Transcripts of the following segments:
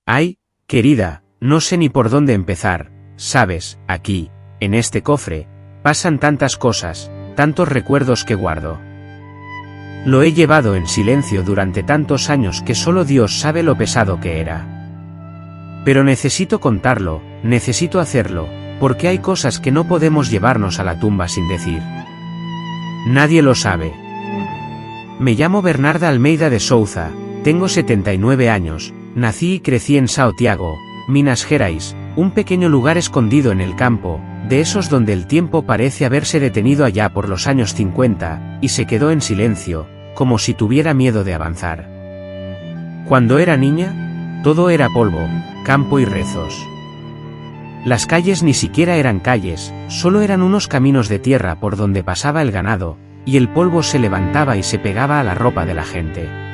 Ay, querida, no sé ni por dónde empezar, sabes, aquí, en este cofre, pasan tantas cosas, tantos recuerdos que guardo. Lo he llevado en silencio durante tantos años que solo Dios sabe lo pesado que era. Pero necesito contarlo, necesito hacerlo, porque hay cosas que no podemos llevarnos a la tumba sin decir. Nadie lo sabe. Me llamo Bernarda Almeida de Souza, tengo 79 años, nací y crecí en São Tiago, Minas Gerais, un pequeño lugar escondido en el campo, de esos donde el tiempo parece haberse detenido allá por los años 50, y se quedó en silencio, como si tuviera miedo de avanzar. Cuando era niña, todo era polvo, campo y rezos. Las calles ni siquiera eran calles, solo eran unos caminos de tierra por donde pasaba el ganado, y el polvo se levantaba y se pegaba a la ropa de la gente.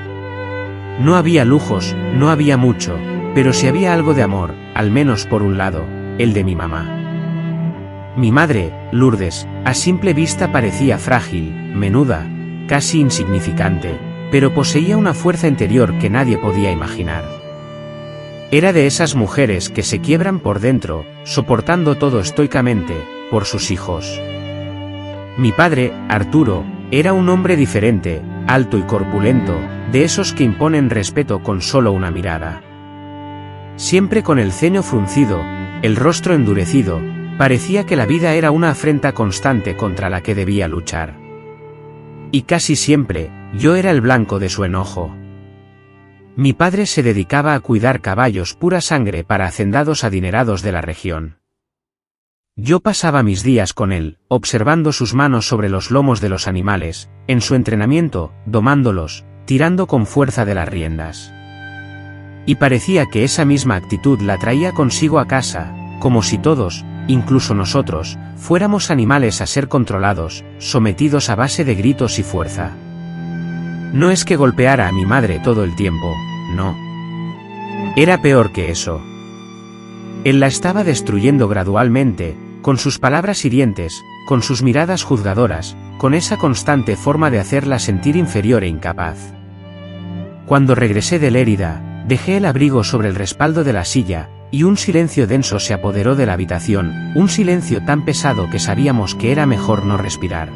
No había lujos, no había mucho, pero sí había algo de amor, al menos por un lado, el de mi mamá. Mi madre, Lourdes, a simple vista parecía frágil, menuda, casi insignificante, pero poseía una fuerza interior que nadie podía imaginar. Era de esas mujeres que se quiebran por dentro, soportando todo estoicamente, por sus hijos. Mi padre, Arturo, era un hombre diferente, alto y corpulento, de esos que imponen respeto con solo una mirada. Siempre con el ceño fruncido, el rostro endurecido, parecía que la vida era una afrenta constante contra la que debía luchar. Y casi siempre, yo era el blanco de su enojo. Mi padre se dedicaba a cuidar caballos pura sangre para hacendados adinerados de la región. Yo pasaba mis días con él, observando sus manos sobre los lomos de los animales, en su entrenamiento, domándolos, tirando con fuerza de las riendas. Y parecía que esa misma actitud la traía consigo a casa, como si todos, incluso nosotros, fuéramos animales a ser controlados, sometidos a base de gritos y fuerza. No es que golpeara a mi madre todo el tiempo, no. Era peor que eso. Él la estaba destruyendo gradualmente, con sus palabras hirientes, con sus miradas juzgadoras, con esa constante forma de hacerla sentir inferior e incapaz. Cuando regresé de Lérida, dejé el abrigo sobre el respaldo de la silla, y un silencio denso se apoderó de la habitación, un silencio tan pesado que sabíamos que era mejor no respirar.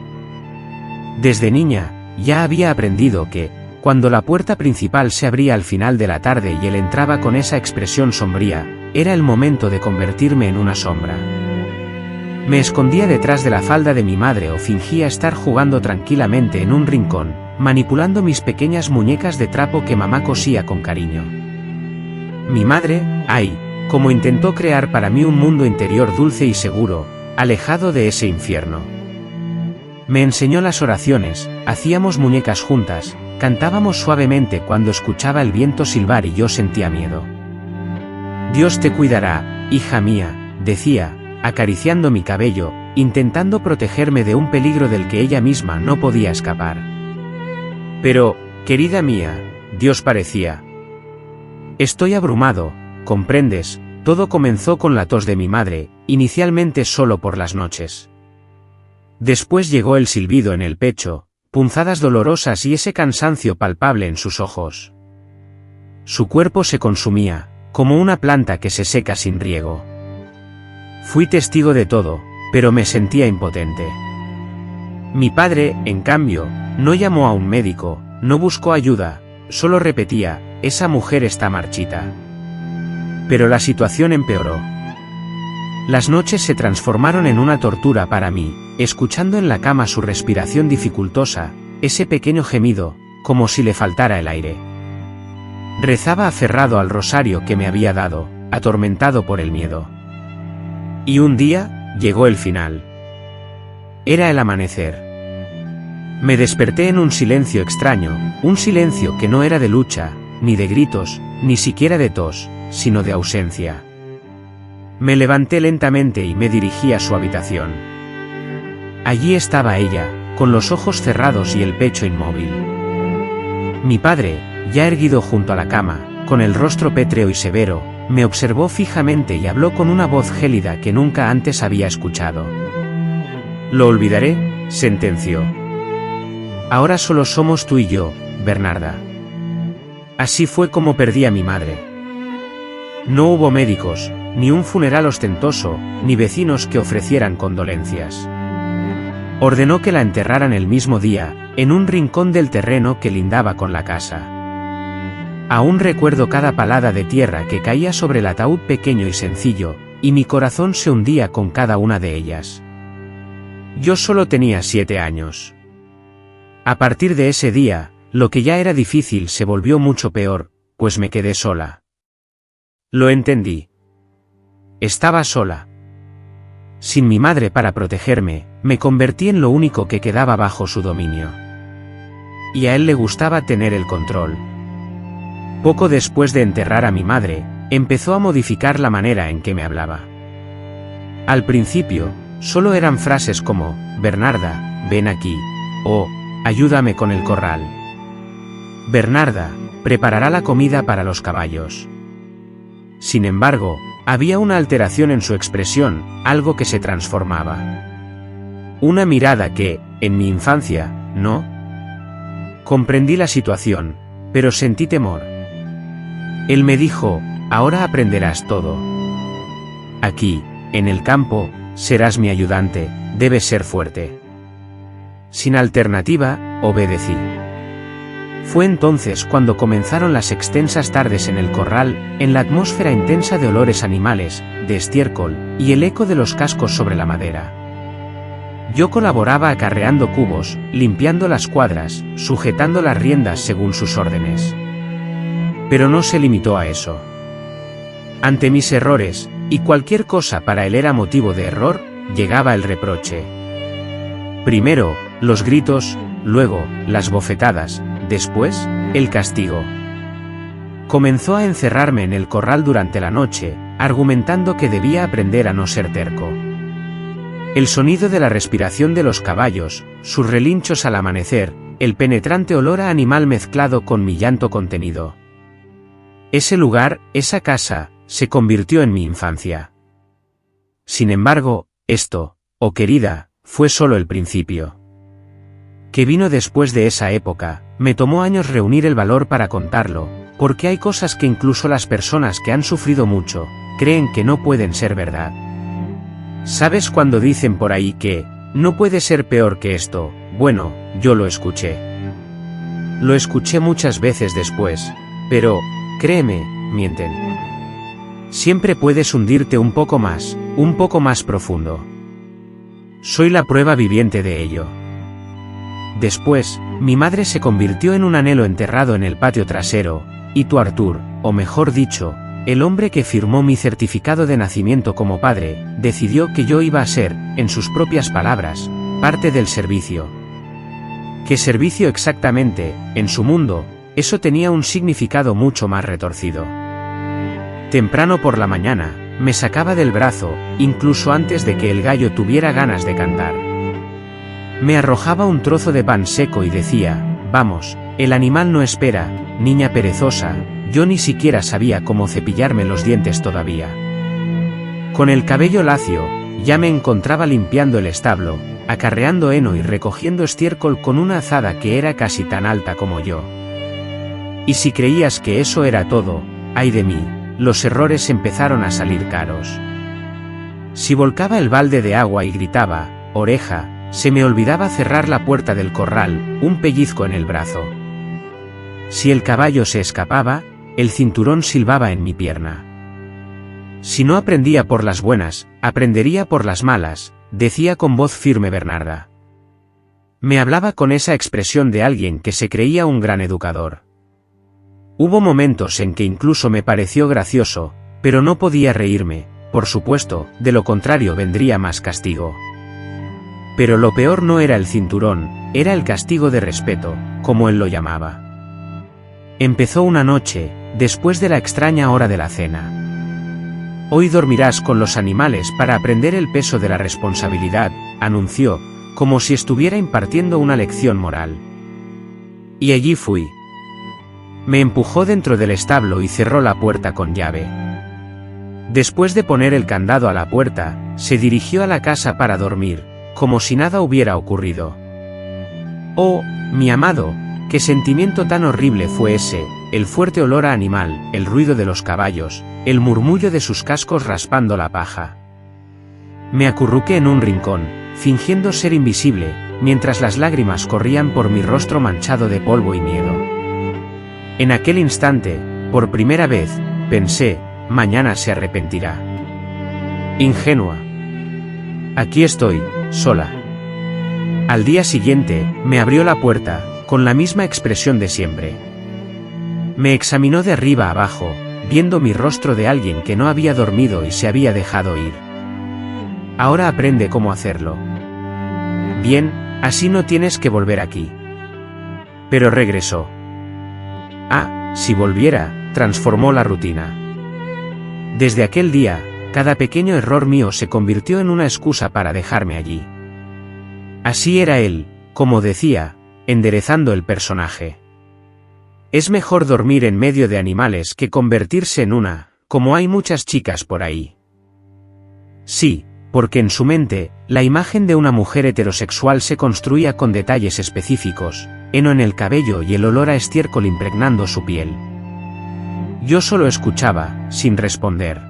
Desde niña, ya había aprendido que, cuando la puerta principal se abría al final de la tarde y él entraba con esa expresión sombría, era el momento de convertirme en una sombra. Me escondía detrás de la falda de mi madre o fingía estar jugando tranquilamente en un rincón, manipulando mis pequeñas muñecas de trapo que mamá cosía con cariño. Mi madre, ay, cómo intentó crear para mí un mundo interior dulce y seguro, alejado de ese infierno. Me enseñó las oraciones, hacíamos muñecas juntas, cantábamos suavemente cuando escuchaba el viento silbar y yo sentía miedo. Dios te cuidará, hija mía, decía, acariciando mi cabello, intentando protegerme de un peligro del que ella misma no podía escapar. Pero, querida mía, Dios parecía. Estoy abrumado, comprendes, todo comenzó con la tos de mi madre, inicialmente solo por las noches. Después llegó el silbido en el pecho, punzadas dolorosas y ese cansancio palpable en sus ojos. Su cuerpo se consumía, como una planta que se seca sin riego. Fui testigo de todo, pero me sentía impotente. Mi padre, en cambio, no llamó a un médico, no buscó ayuda, solo repetía, esa mujer está marchita. Pero la situación empeoró. Las noches se transformaron en una tortura para mí, escuchando en la cama su respiración dificultosa, ese pequeño gemido, como si le faltara el aire. Rezaba aferrado al rosario que me había dado, atormentado por el miedo. Y un día, llegó el final. Era el amanecer. Me desperté en un silencio extraño, un silencio que no era de lucha, ni de gritos, ni siquiera de tos, sino de ausencia. Me levanté lentamente y me dirigí a su habitación. Allí estaba ella, con los ojos cerrados y el pecho inmóvil. Mi padre, ya erguido junto a la cama, con el rostro pétreo y severo, me observó fijamente y habló con una voz gélida que nunca antes había escuchado. Lo olvidaré, sentenció. Ahora solo somos tú y yo, Bernarda. Así fue como perdí a mi madre. No hubo médicos, ni un funeral ostentoso, ni vecinos que ofrecieran condolencias. Ordenó que la enterraran el mismo día, en un rincón del terreno que lindaba con la casa. Aún recuerdo cada palada de tierra que caía sobre el ataúd pequeño y sencillo, y mi corazón se hundía con cada una de ellas. Yo solo tenía 7 años. A partir de ese día, lo que ya era difícil se volvió mucho peor, pues me quedé sola. Lo entendí. Estaba sola. Sin mi madre para protegerme, me convertí en lo único que quedaba bajo su dominio. Y a él le gustaba tener el control. Poco después de enterrar a mi madre, empezó a modificar la manera en que me hablaba. Al principio, solo eran frases como, Bernarda, ven aquí, o, ayúdame con el corral. Bernarda, preparará la comida para los caballos. Sin embargo, había una alteración en su expresión, algo que se transformaba. Una mirada que, en mi infancia, no. Comprendí la situación, pero sentí temor. Él me dijo, ahora aprenderás todo. Aquí, en el campo, serás mi ayudante, debes ser fuerte. Sin alternativa, obedecí. Fue entonces cuando comenzaron las extensas tardes en el corral, en la atmósfera intensa de olores animales, de estiércol, y el eco de los cascos sobre la madera. Yo colaboraba acarreando cubos, limpiando las cuadras, sujetando las riendas según sus órdenes. Pero no se limitó a eso. Ante mis errores, y cualquier cosa para él era motivo de error, llegaba el reproche. Primero, los gritos, luego, las bofetadas, después, el castigo. Comenzó a encerrarme en el corral durante la noche, argumentando que debía aprender a no ser terco. El sonido de la respiración de los caballos, sus relinchos al amanecer, el penetrante olor a animal mezclado con mi llanto contenido. Ese lugar, esa casa, se convirtió en mi infancia. Sin embargo, esto, oh querida, fue solo el principio. Que vino después de esa época, me tomó años reunir el valor para contarlo, porque hay cosas que incluso las personas que han sufrido mucho, creen que no pueden ser verdad. ¿Sabes cuando dicen por ahí que, no puede ser peor que esto? Bueno, yo lo escuché. Lo escuché muchas veces después, pero, créeme, mienten. Siempre puedes hundirte un poco más profundo. Soy la prueba viviente de ello. Después, mi madre se convirtió en un anhelo enterrado en el patio trasero, y tu Artur, o mejor dicho, el hombre que firmó mi certificado de nacimiento como padre, decidió que yo iba a ser, en sus propias palabras, parte del servicio. ¿Qué servicio exactamente? En su mundo, eso tenía un significado mucho más retorcido. Temprano por la mañana, me sacaba del brazo, incluso antes de que el gallo tuviera ganas de cantar. Me arrojaba un trozo de pan seco y decía, vamos, el animal no espera, niña perezosa. Yo ni siquiera sabía cómo cepillarme los dientes todavía. Con el cabello lacio, ya me encontraba limpiando el establo, acarreando heno y recogiendo estiércol con una azada que era casi tan alta como yo. Y si creías que eso era todo, ay de mí, los errores empezaron a salir caros. Si volcaba el balde de agua y gritaba, oreja, se me olvidaba cerrar la puerta del corral, un pellizco en el brazo. Si el caballo se escapaba, el cinturón silbaba en mi pierna. Si no aprendía por las buenas, aprendería por las malas, decía con voz firme Bernarda. Me hablaba con esa expresión de alguien que se creía un gran educador. Hubo momentos en que incluso me pareció gracioso, pero no podía reírme, por supuesto, de lo contrario vendría más castigo. Pero lo peor no era el cinturón, era el castigo de respeto, como él lo llamaba. Empezó una noche, después de la extraña hora de la cena. Hoy dormirás con los animales para aprender el peso de la responsabilidad, anunció, como si estuviera impartiendo una lección moral. Y allí fui. Me empujó dentro del establo y cerró la puerta con llave. Después de poner el candado a la puerta, se dirigió a la casa para dormir, como si nada hubiera ocurrido. Oh, mi amado, qué sentimiento tan horrible fue ese, el fuerte olor a animal, el ruido de los caballos, el murmullo de sus cascos raspando la paja. Me acurruqué en un rincón, fingiendo ser invisible, mientras las lágrimas corrían por mi rostro manchado de polvo y miedo. En aquel instante, por primera vez, pensé, mañana se arrepentirá. Ingenua. Aquí estoy, sola. Al día siguiente, me abrió la puerta, con la misma expresión de siempre. Me examinó de arriba abajo, viendo mi rostro de alguien que no había dormido y se había dejado ir. Ahora aprende cómo hacerlo. Bien, así no tienes que volver aquí. Pero regresó. Ah, si volviera, transformó la rutina. Desde aquel día, cada pequeño error mío se convirtió en una excusa para dejarme allí. Así era él, como decía, enderezando el personaje. Es mejor dormir en medio de animales que convertirse en una, como hay muchas chicas por ahí. Sí, porque en su mente, la imagen de una mujer heterosexual se construía con detalles específicos, heno en el cabello y el olor a estiércol impregnando su piel. Yo solo escuchaba, sin responder.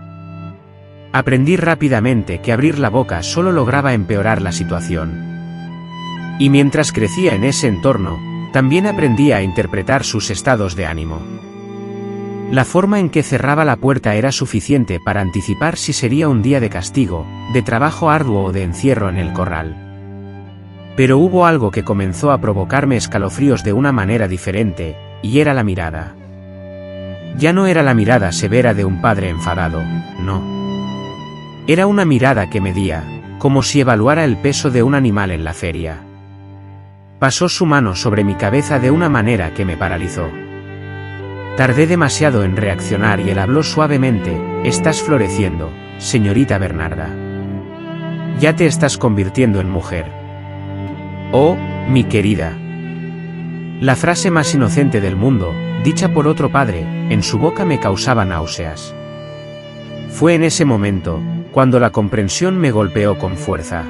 Aprendí rápidamente que abrir la boca solo lograba empeorar la situación. Y mientras crecía en ese entorno, también aprendía a interpretar sus estados de ánimo. La forma en que cerraba la puerta era suficiente para anticipar si sería un día de castigo, de trabajo arduo o de encierro en el corral. Pero hubo algo que comenzó a provocarme escalofríos de una manera diferente, y era la mirada. Ya no era la mirada severa de un padre enfadado, no. Era una mirada que medía, como si evaluara el peso de un animal en la feria. Pasó su mano sobre mi cabeza de una manera que me paralizó. Tardé demasiado en reaccionar y él habló suavemente: «Estás floreciendo, señorita Bernarda. Ya te estás convirtiendo en mujer». «Oh, mi querida». La frase más inocente del mundo, dicha por otro padre, en su boca me causaba náuseas. Fue en ese momento, cuando la comprensión me golpeó con fuerza.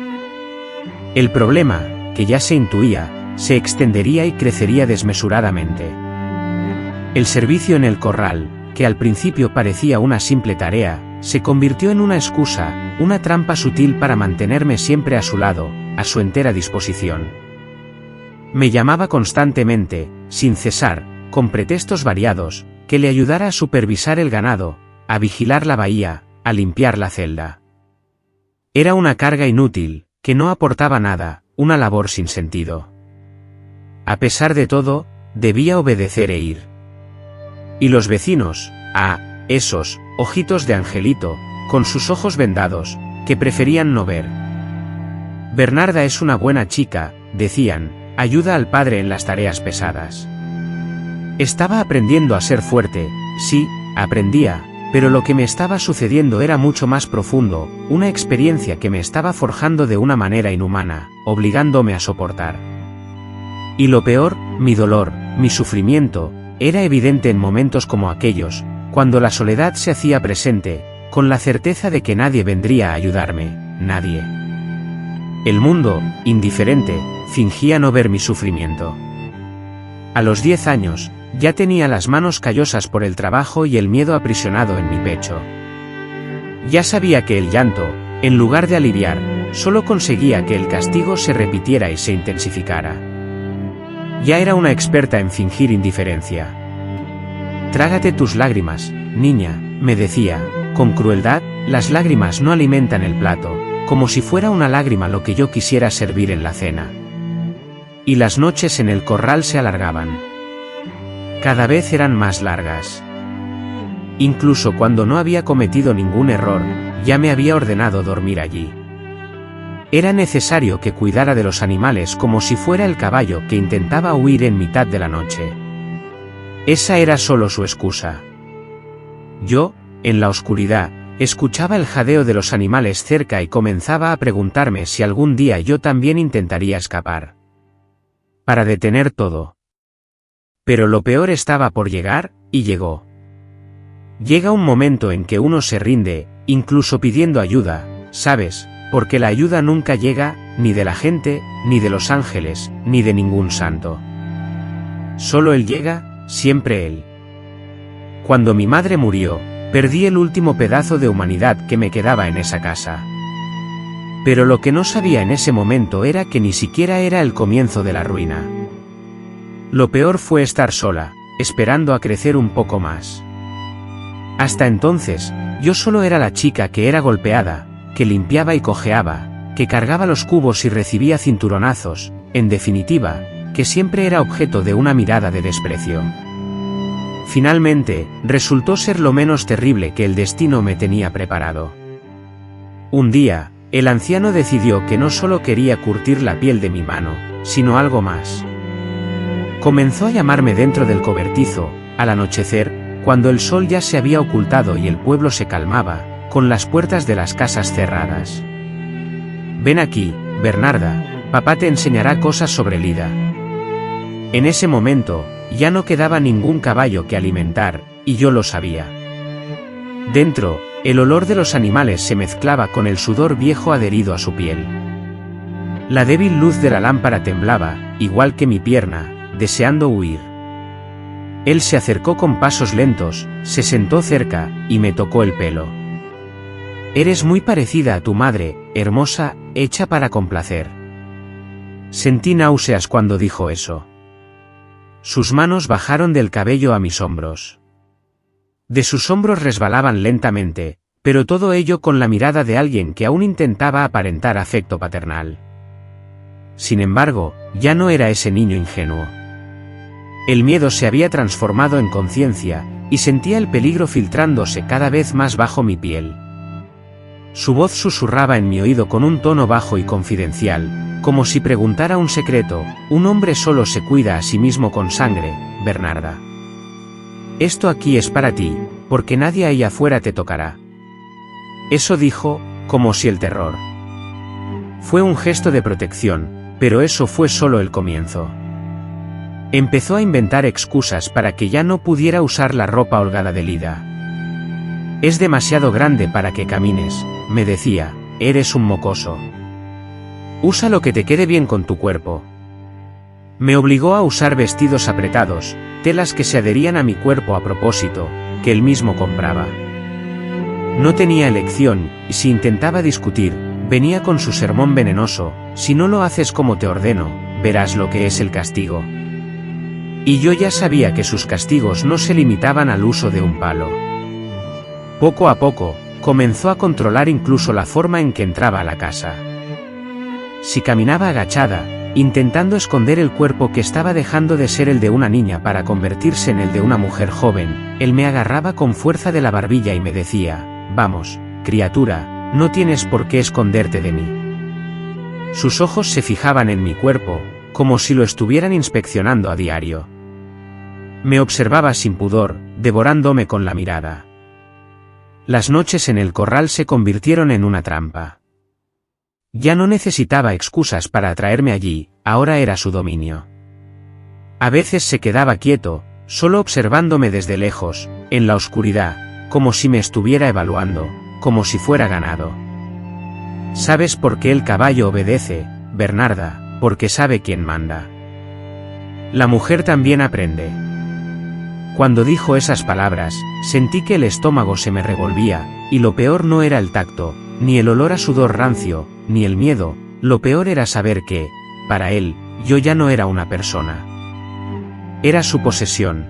El problema, que ya se intuía, se extendería y crecería desmesuradamente. El servicio en el corral, que al principio parecía una simple tarea, se convirtió en una excusa, una trampa sutil para mantenerme siempre a su lado, a su entera disposición. Me llamaba constantemente, sin cesar, con pretextos variados, que le ayudara a supervisar el ganado, a vigilar la bahía, a limpiar la celda. Era una carga inútil, que no aportaba nada, una labor sin sentido. A pesar de todo, debía obedecer e ir. Y los vecinos, esos ojitos de angelito, con sus ojos vendados, que preferían no ver. Bernarda es una buena chica, decían, ayuda al padre en las tareas pesadas. Estaba aprendiendo a ser fuerte, sí, aprendía, pero lo que me estaba sucediendo era mucho más profundo, una experiencia que me estaba forjando de una manera inhumana, obligándome a soportar. Y lo peor, mi dolor, mi sufrimiento, era evidente en momentos como aquellos, cuando la soledad se hacía presente, con la certeza de que nadie vendría a ayudarme, nadie. El mundo, indiferente, fingía no ver mi sufrimiento. A los 10 años, ya tenía las manos callosas por el trabajo y el miedo aprisionado en mi pecho. Ya sabía que el llanto, en lugar de aliviar, solo conseguía que el castigo se repitiera y se intensificara. Ya era una experta en fingir indiferencia. Trágate tus lágrimas, niña, me decía, con crueldad, las lágrimas no alimentan el plato, como si fuera una lágrima lo que yo quisiera servir en la cena. Y las noches en el corral se alargaban. Cada vez eran más largas. Incluso cuando no había cometido ningún error, ya me había ordenado dormir allí. Era necesario que cuidara de los animales como si fuera el caballo que intentaba huir en mitad de la noche. Esa era solo su excusa. Yo, en la oscuridad, escuchaba el jadeo de los animales cerca y comenzaba a preguntarme si algún día yo también intentaría escapar. Para detener todo. Pero lo peor estaba por llegar, y llegó. Llega un momento en que uno se rinde, incluso pidiendo ayuda, ¿sabes? Porque la ayuda nunca llega, ni de la gente, ni de los ángeles, ni de ningún santo. Solo Él llega, siempre Él. Cuando mi madre murió, Perdí el último pedazo de humanidad que me quedaba en esa casa. Pero lo que no sabía en ese momento era que ni siquiera era el comienzo de la ruina. Lo peor fue estar sola, esperando a crecer un poco más. Hasta entonces, yo solo era la chica que era golpeada, que limpiaba y cojeaba, que cargaba los cubos y recibía cinturonazos, en definitiva, que siempre era objeto de una mirada de desprecio. Finalmente, resultó ser lo menos terrible que el destino me tenía preparado. Un día, el anciano decidió que no solo quería curtir la piel de mi mano, sino algo más. Comenzó a llamarme dentro del cobertizo, al anochecer, cuando el sol ya se había ocultado y el pueblo se calmaba, con las puertas de las casas cerradas. Ven aquí, Bernarda, papá te enseñará cosas sobre Lida. En ese momento, ya no quedaba ningún caballo que alimentar, y yo lo sabía. Dentro, el olor de los animales se mezclaba con el sudor viejo adherido a su piel. La débil luz de la lámpara temblaba, igual que mi pierna, deseando huir. Él se acercó con pasos lentos, se sentó cerca, y me tocó el pelo. Eres muy parecida a tu madre, hermosa, hecha para complacer. Sentí náuseas cuando dijo eso. Sus manos bajaron del cabello a mis hombros. De sus hombros resbalaban lentamente, pero todo ello con la mirada de alguien que aún intentaba aparentar afecto paternal. Sin embargo, ya no era ese niño ingenuo. El miedo se había transformado en conciencia, y sentía el peligro filtrándose cada vez más bajo mi piel. Su voz susurraba en mi oído con un tono bajo y confidencial, como si preguntara un secreto: un hombre solo se cuida a sí mismo con sangre, Bernarda. Esto aquí es para ti, porque nadie ahí afuera te tocará. Eso dijo, como si el terror. Fue un gesto de protección, pero eso fue solo el comienzo. Empezó a inventar excusas para que ya no pudiera usar la ropa holgada de Lida. Es demasiado grande para que camines, me decía, eres un mocoso. Usa lo que te quede bien con tu cuerpo. Me obligó a usar vestidos apretados, telas que se adherían a mi cuerpo a propósito, que él mismo compraba. No tenía elección, y si intentaba discutir, venía con su sermón venenoso: si no lo haces como te ordeno, verás lo que es el castigo. Y yo ya sabía que sus castigos no se limitaban al uso de un palo. Poco a poco, comenzó a controlar incluso la forma en que entraba a la casa. Si caminaba agachada, intentando esconder el cuerpo que estaba dejando de ser el de una niña para convertirse en el de una mujer joven, él me agarraba con fuerza de la barbilla y me decía: vamos, criatura, no tienes por qué esconderte de mí. Sus ojos se fijaban en mi cuerpo, como si lo estuvieran inspeccionando a diario. Me observaba sin pudor, devorándome con la mirada. Las noches en el corral se convirtieron en una trampa. Ya no necesitaba excusas para atraerme allí, ahora era su dominio. A veces se quedaba quieto, solo observándome desde lejos, en la oscuridad, como si me estuviera evaluando, como si fuera ganado. ¿Sabes por qué el caballo obedece, Bernarda? Porque sabe quién manda. La mujer también aprende. Cuando dijo esas palabras, sentí que el estómago se me revolvía, y lo peor no era el tacto, ni el olor a sudor rancio, ni el miedo, lo peor era saber que, para él, yo ya no era una persona. Era su posesión.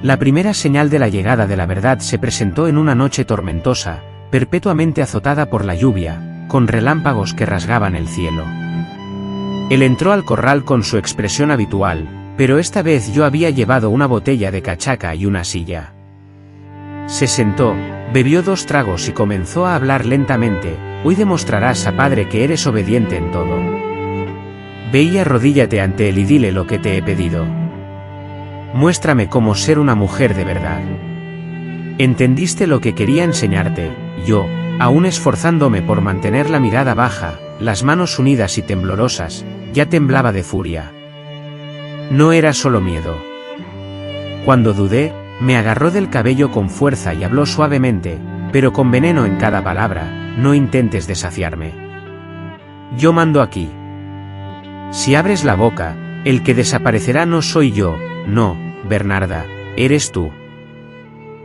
La primera señal de la llegada de la verdad se presentó en una noche tormentosa, perpetuamente azotada por la lluvia, con relámpagos que rasgaban el cielo. Él entró al corral con su expresión habitual, pero esta vez yo había llevado una botella de cachaca y una silla. Se sentó, bebió 2 tragos y comenzó a hablar lentamente: hoy demostrarás a padre que eres obediente en todo. Ve y arrodíllate ante él y dile lo que te he pedido. Muéstrame cómo ser una mujer de verdad. ¿Entendiste lo que quería enseñarte? Yo, aún esforzándome por mantener la mirada baja, las manos unidas y temblorosas, ya temblaba de furia. No era solo miedo. Cuando dudé, me agarró del cabello con fuerza y habló suavemente, pero con veneno en cada palabra: no intentes desafiarme. Yo mando aquí. Si abres la boca, el que desaparecerá no soy yo, no, Bernarda, eres tú.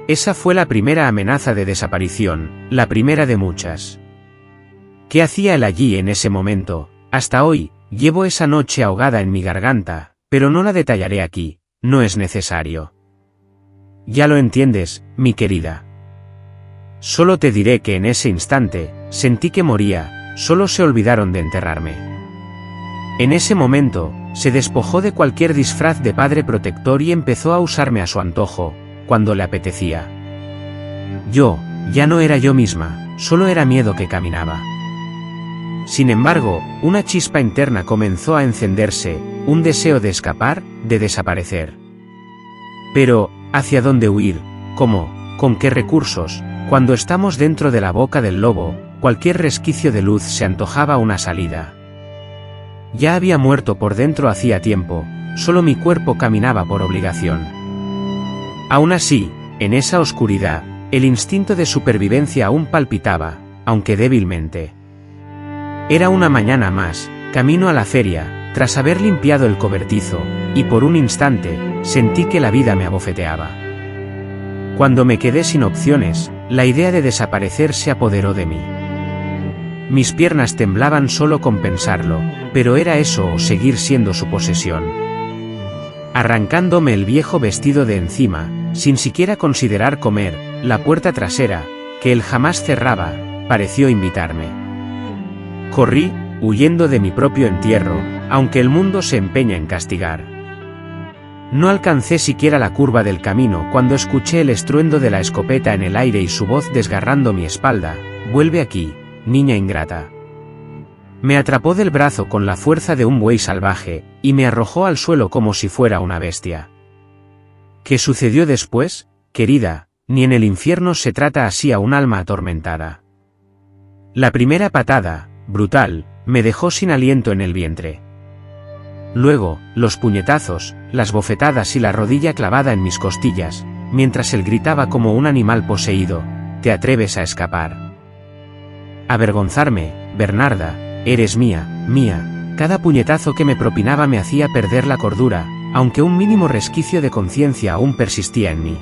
Esa fue la primera amenaza de desaparición, la primera de muchas. ¿Qué hacía él allí en ese momento? Hasta hoy, llevo esa noche ahogada en mi garganta, pero no la detallaré aquí, no es necesario. Ya lo entiendes, mi querida. Solo te diré que en ese instante, sentí que moría, solo se olvidaron de enterrarme. En ese momento, se despojó de cualquier disfraz de padre protector y empezó a usarme a su antojo, cuando le apetecía. Yo, ya no era yo misma, solo era miedo que caminaba. Sin embargo, una chispa interna comenzó a encenderse, un deseo de escapar, de desaparecer. Pero, ¿hacia dónde huir? ¿Cómo? ¿Con qué recursos? Cuando estamos dentro de la boca del lobo, cualquier resquicio de luz se antojaba una salida. Ya había muerto por dentro hacía tiempo, solo mi cuerpo caminaba por obligación. Aún así, en esa oscuridad, el instinto de supervivencia aún palpitaba, aunque débilmente. Era una mañana más, camino a la feria, tras haber limpiado el cobertizo, y por un instante, sentí que la vida me abofeteaba. Cuando me quedé sin opciones, la idea de desaparecer se apoderó de mí. Mis piernas temblaban solo con pensarlo, pero era eso o seguir siendo su posesión. Arrancándome el viejo vestido de encima, sin siquiera considerar comer, la puerta trasera, que él jamás cerraba, pareció invitarme. Corrí, huyendo de mi propio entierro, aunque el mundo se empeña en castigar. No alcancé siquiera la curva del camino cuando escuché el estruendo de la escopeta en el aire y su voz desgarrando mi espalda: «Vuelve aquí, niña ingrata». Me atrapó del brazo con la fuerza de un buey salvaje, y me arrojó al suelo como si fuera una bestia. ¿Qué sucedió después, querida? Ni en el infierno se trata así a un alma atormentada. La primera patada, brutal, me dejó sin aliento en el vientre. Luego, los puñetazos, las bofetadas y la rodilla clavada en mis costillas, mientras él gritaba como un animal poseído: «¿Te atreves a escapar? Avergonzarme, Bernarda, eres mía, mía». Cada puñetazo que me propinaba me hacía perder la cordura, aunque un mínimo resquicio de conciencia aún persistía en mí.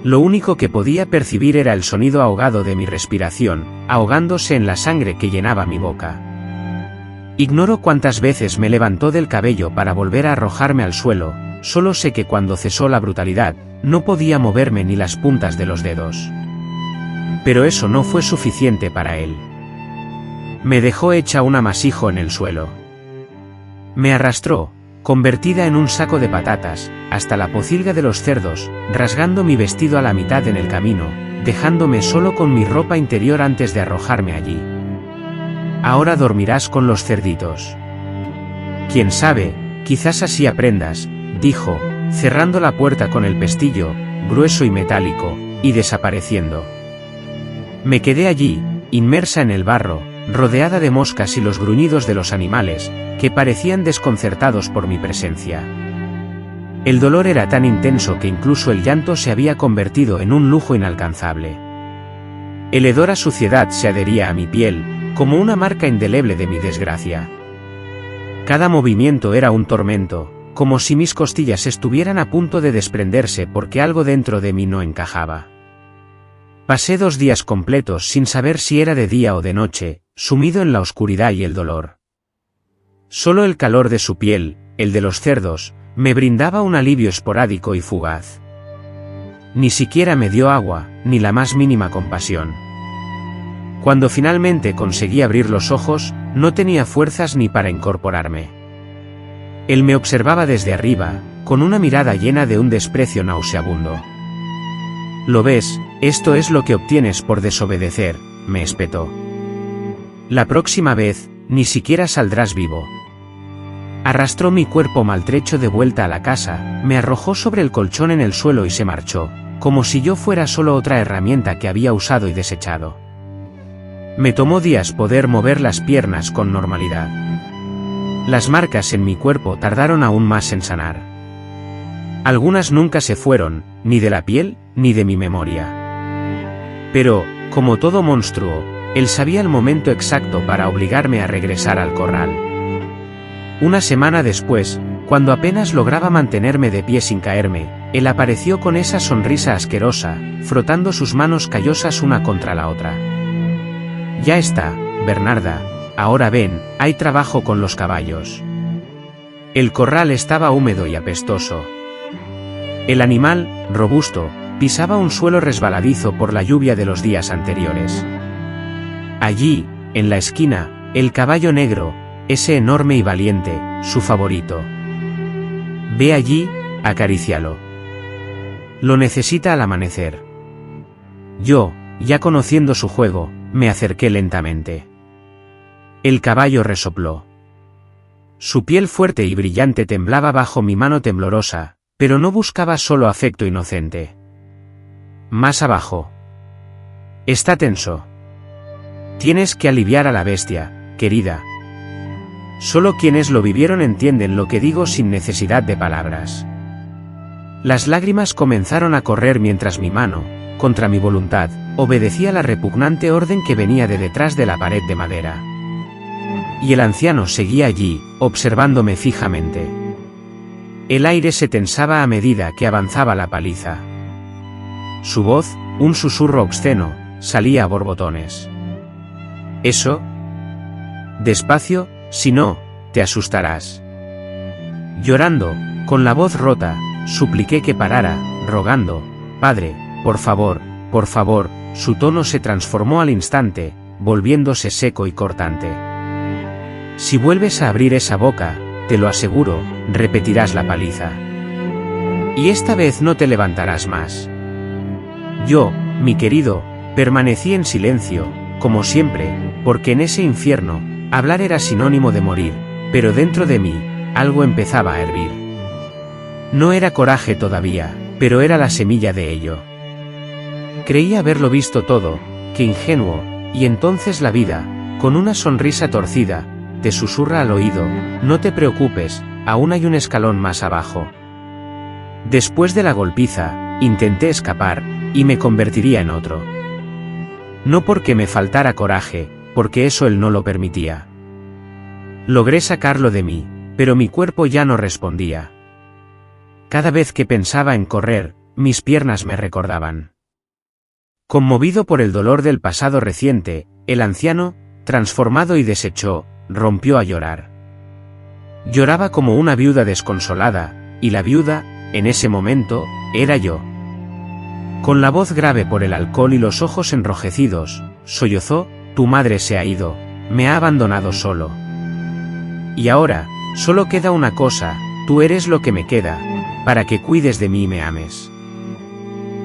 Lo único que podía percibir era el sonido ahogado de mi respiración, ahogándose en la sangre que llenaba mi boca. Ignoro cuántas veces me levantó del cabello para volver a arrojarme al suelo, solo sé que cuando cesó la brutalidad, no podía moverme ni las puntas de los dedos. Pero eso no fue suficiente para él. Me dejó hecha un amasijo en el suelo. Me arrastró, convertida en un saco de patatas, hasta la pocilga de los cerdos, rasgando mi vestido a la mitad en el camino, dejándome solo con mi ropa interior antes de arrojarme allí. «Ahora dormirás con los cerditos. Quién sabe, quizás así aprendas», dijo, cerrando la puerta con el pestillo, grueso y metálico, y desapareciendo. Me quedé allí, inmersa en el barro, rodeada de moscas y los gruñidos de los animales, que parecían desconcertados por mi presencia. El dolor era tan intenso que incluso el llanto se había convertido en un lujo inalcanzable. El hedor a suciedad se adhería a mi piel, como una marca indeleble de mi desgracia. Cada movimiento era un tormento, como si mis costillas estuvieran a punto de desprenderse porque algo dentro de mí no encajaba. Pasé 2 días completos sin saber si era de día o de noche, sumido en la oscuridad y el dolor. Solo el calor de su piel, el de los cerdos, me brindaba un alivio esporádico y fugaz. Ni siquiera me dio agua, ni la más mínima compasión. Cuando finalmente conseguí abrir los ojos, no tenía fuerzas ni para incorporarme. Él me observaba desde arriba, con una mirada llena de un desprecio nauseabundo. «¿Lo ves? Esto es lo que obtienes por desobedecer», me espetó. «La próxima vez, ni siquiera saldrás vivo». Arrastró mi cuerpo maltrecho de vuelta a la casa, me arrojó sobre el colchón en el suelo y se marchó, como si yo fuera solo otra herramienta que había usado y desechado. Me tomó días poder mover las piernas con normalidad. Las marcas en mi cuerpo tardaron aún más en sanar. Algunas nunca se fueron, ni de la piel, ni de mi memoria. Pero, como todo monstruo, él sabía el momento exacto para obligarme a regresar al corral. Una semana después, cuando apenas lograba mantenerme de pie sin caerme, él apareció con esa sonrisa asquerosa, frotando sus manos callosas una contra la otra. Ya está, Bernarda, ahora ven, hay trabajo con los caballos. El corral estaba húmedo y apestoso. El animal, robusto, pisaba un suelo resbaladizo por la lluvia de los días anteriores. Allí, en la esquina, el caballo negro, ese enorme y valiente, su favorito. Ve allí, acarícialo. Lo necesita al amanecer. Yo, ya conociendo su juego, me acerqué lentamente. El caballo resopló. Su piel fuerte y brillante temblaba bajo mi mano temblorosa, pero no buscaba solo afecto inocente. Más abajo. Está tenso. Tienes que aliviar a la bestia, querida. Solo quienes lo vivieron entienden lo que digo sin necesidad de palabras. Las lágrimas comenzaron a correr mientras mi mano, contra mi voluntad, obedecía la repugnante orden que venía de detrás de la pared de madera. Y el anciano seguía allí, observándome fijamente. El aire se tensaba a medida que avanzaba la paliza. Su voz, un susurro obsceno, salía a borbotones. ¿Eso? Despacio, si no, te asustarás. Llorando, con la voz rota, supliqué que parara, rogando, padre, por favor, su tono se transformó al instante, volviéndose seco y cortante. Si vuelves a abrir esa boca, te lo aseguro, repetirás la paliza. Y esta vez no te levantarás más. Yo, mi querido, permanecí en silencio, como siempre, porque en ese infierno, hablar era sinónimo de morir, pero dentro de mí, algo empezaba a hervir. No era coraje todavía, pero era la semilla de ello. Creía haberlo visto todo, qué ingenuo, y entonces la vida, con una sonrisa torcida, te susurra al oído, no te preocupes, aún hay un escalón más abajo. Después de la golpiza, intenté escapar, y me convertiría en otro. No porque me faltara coraje, porque eso él no lo permitía. Logré sacarlo de mí, pero mi cuerpo ya no respondía. Cada vez que pensaba en correr, mis piernas me recordaban. Conmovido por el dolor del pasado reciente, el anciano, transformado y deshecho, rompió a llorar. Lloraba como una viuda desconsolada, y la viuda, en ese momento, era yo. Con la voz grave por el alcohol y los ojos enrojecidos, sollozó, tu madre se ha ido, me ha abandonado solo. Y ahora, solo queda una cosa, tú eres lo que me queda, para que cuides de mí y me ames.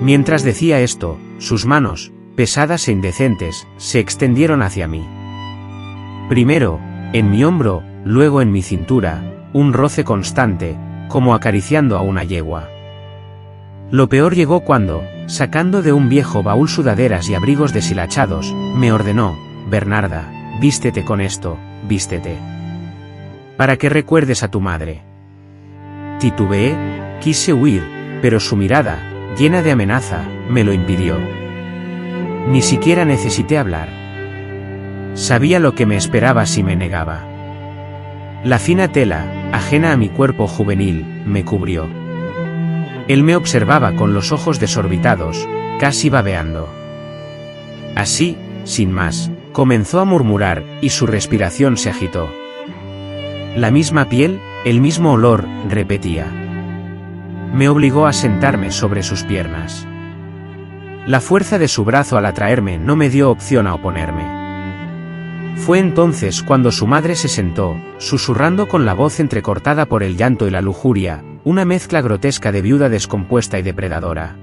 Mientras decía esto, sus manos, pesadas e indecentes, se extendieron hacia mí. Primero, en mi hombro, luego en mi cintura, un roce constante, como acariciando a una yegua. Lo peor llegó cuando, sacando de un viejo baúl sudaderas y abrigos deshilachados, me ordenó, Bernarda, vístete con esto, vístete. Para que recuerdes a tu madre. Titubeé, quise huir, pero su mirada, llena de amenaza, me lo impidió. Ni siquiera necesité hablar. Sabía lo que me esperaba si me negaba. La fina tela, ajena a mi cuerpo juvenil, me cubrió. Él me observaba con los ojos desorbitados, casi babeando. Así, sin más, comenzó a murmurar, y su respiración se agitó. La misma piel, el mismo olor, repetía. Me obligó a sentarme sobre sus piernas. La fuerza de su brazo al atraerme no me dio opción a oponerme. Fue entonces cuando su madre se sentó, susurrando con la voz entrecortada por el llanto y la lujuria, una mezcla grotesca de viuda descompuesta y depredadora.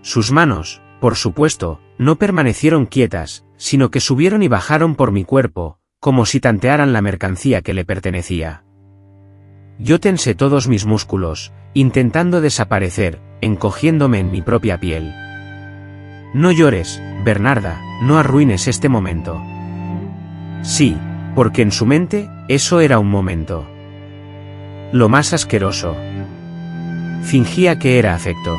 Sus manos, por supuesto, no permanecieron quietas, sino que subieron y bajaron por mi cuerpo, como si tantearan la mercancía que le pertenecía. Yo tensé todos mis músculos, intentando desaparecer, encogiéndome en mi propia piel. No llores, Bernarda, no arruines este momento. Sí, porque en su mente, eso era un momento. Lo más asqueroso. Fingía que era afecto.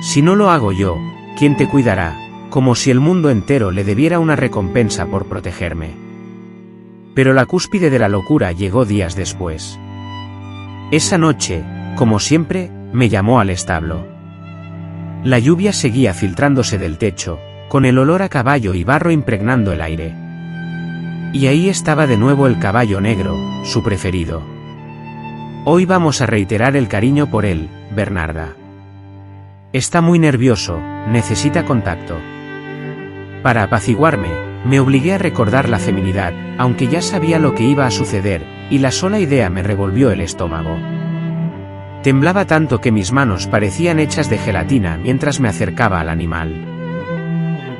Si no lo hago yo, ¿quién te cuidará? Como si el mundo entero le debiera una recompensa por protegerme. Pero la cúspide de la locura llegó días después. Esa noche, como siempre, me llamó al establo. La lluvia seguía filtrándose del techo, con el olor a caballo y barro impregnando el aire. Y ahí estaba de nuevo el caballo negro, su preferido. Hoy vamos a reiterar el cariño por él, Bernarda. Está muy nervioso, necesita contacto. Para apaciguarme, me obligué a recordar la feminidad, aunque ya sabía lo que iba a suceder, y la sola idea me revolvió el estómago. Temblaba tanto que mis manos parecían hechas de gelatina mientras me acercaba al animal.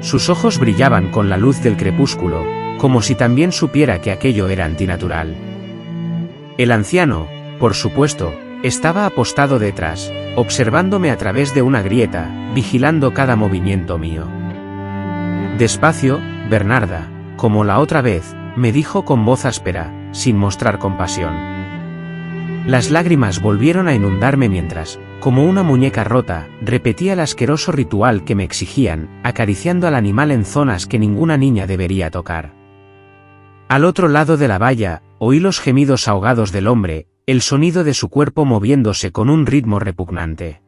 Sus ojos brillaban con la luz del crepúsculo, como si también supiera que aquello era antinatural. El anciano, por supuesto, estaba apostado detrás, observándome a través de una grieta, vigilando cada movimiento mío. Despacio, Bernarda, como la otra vez, me dijo con voz áspera, sin mostrar compasión. Las lágrimas volvieron a inundarme mientras, como una muñeca rota, repetía el asqueroso ritual que me exigían, acariciando al animal en zonas que ninguna niña debería tocar. Al otro lado de la valla, oí los gemidos ahogados del hombre, el sonido de su cuerpo moviéndose con un ritmo repugnante.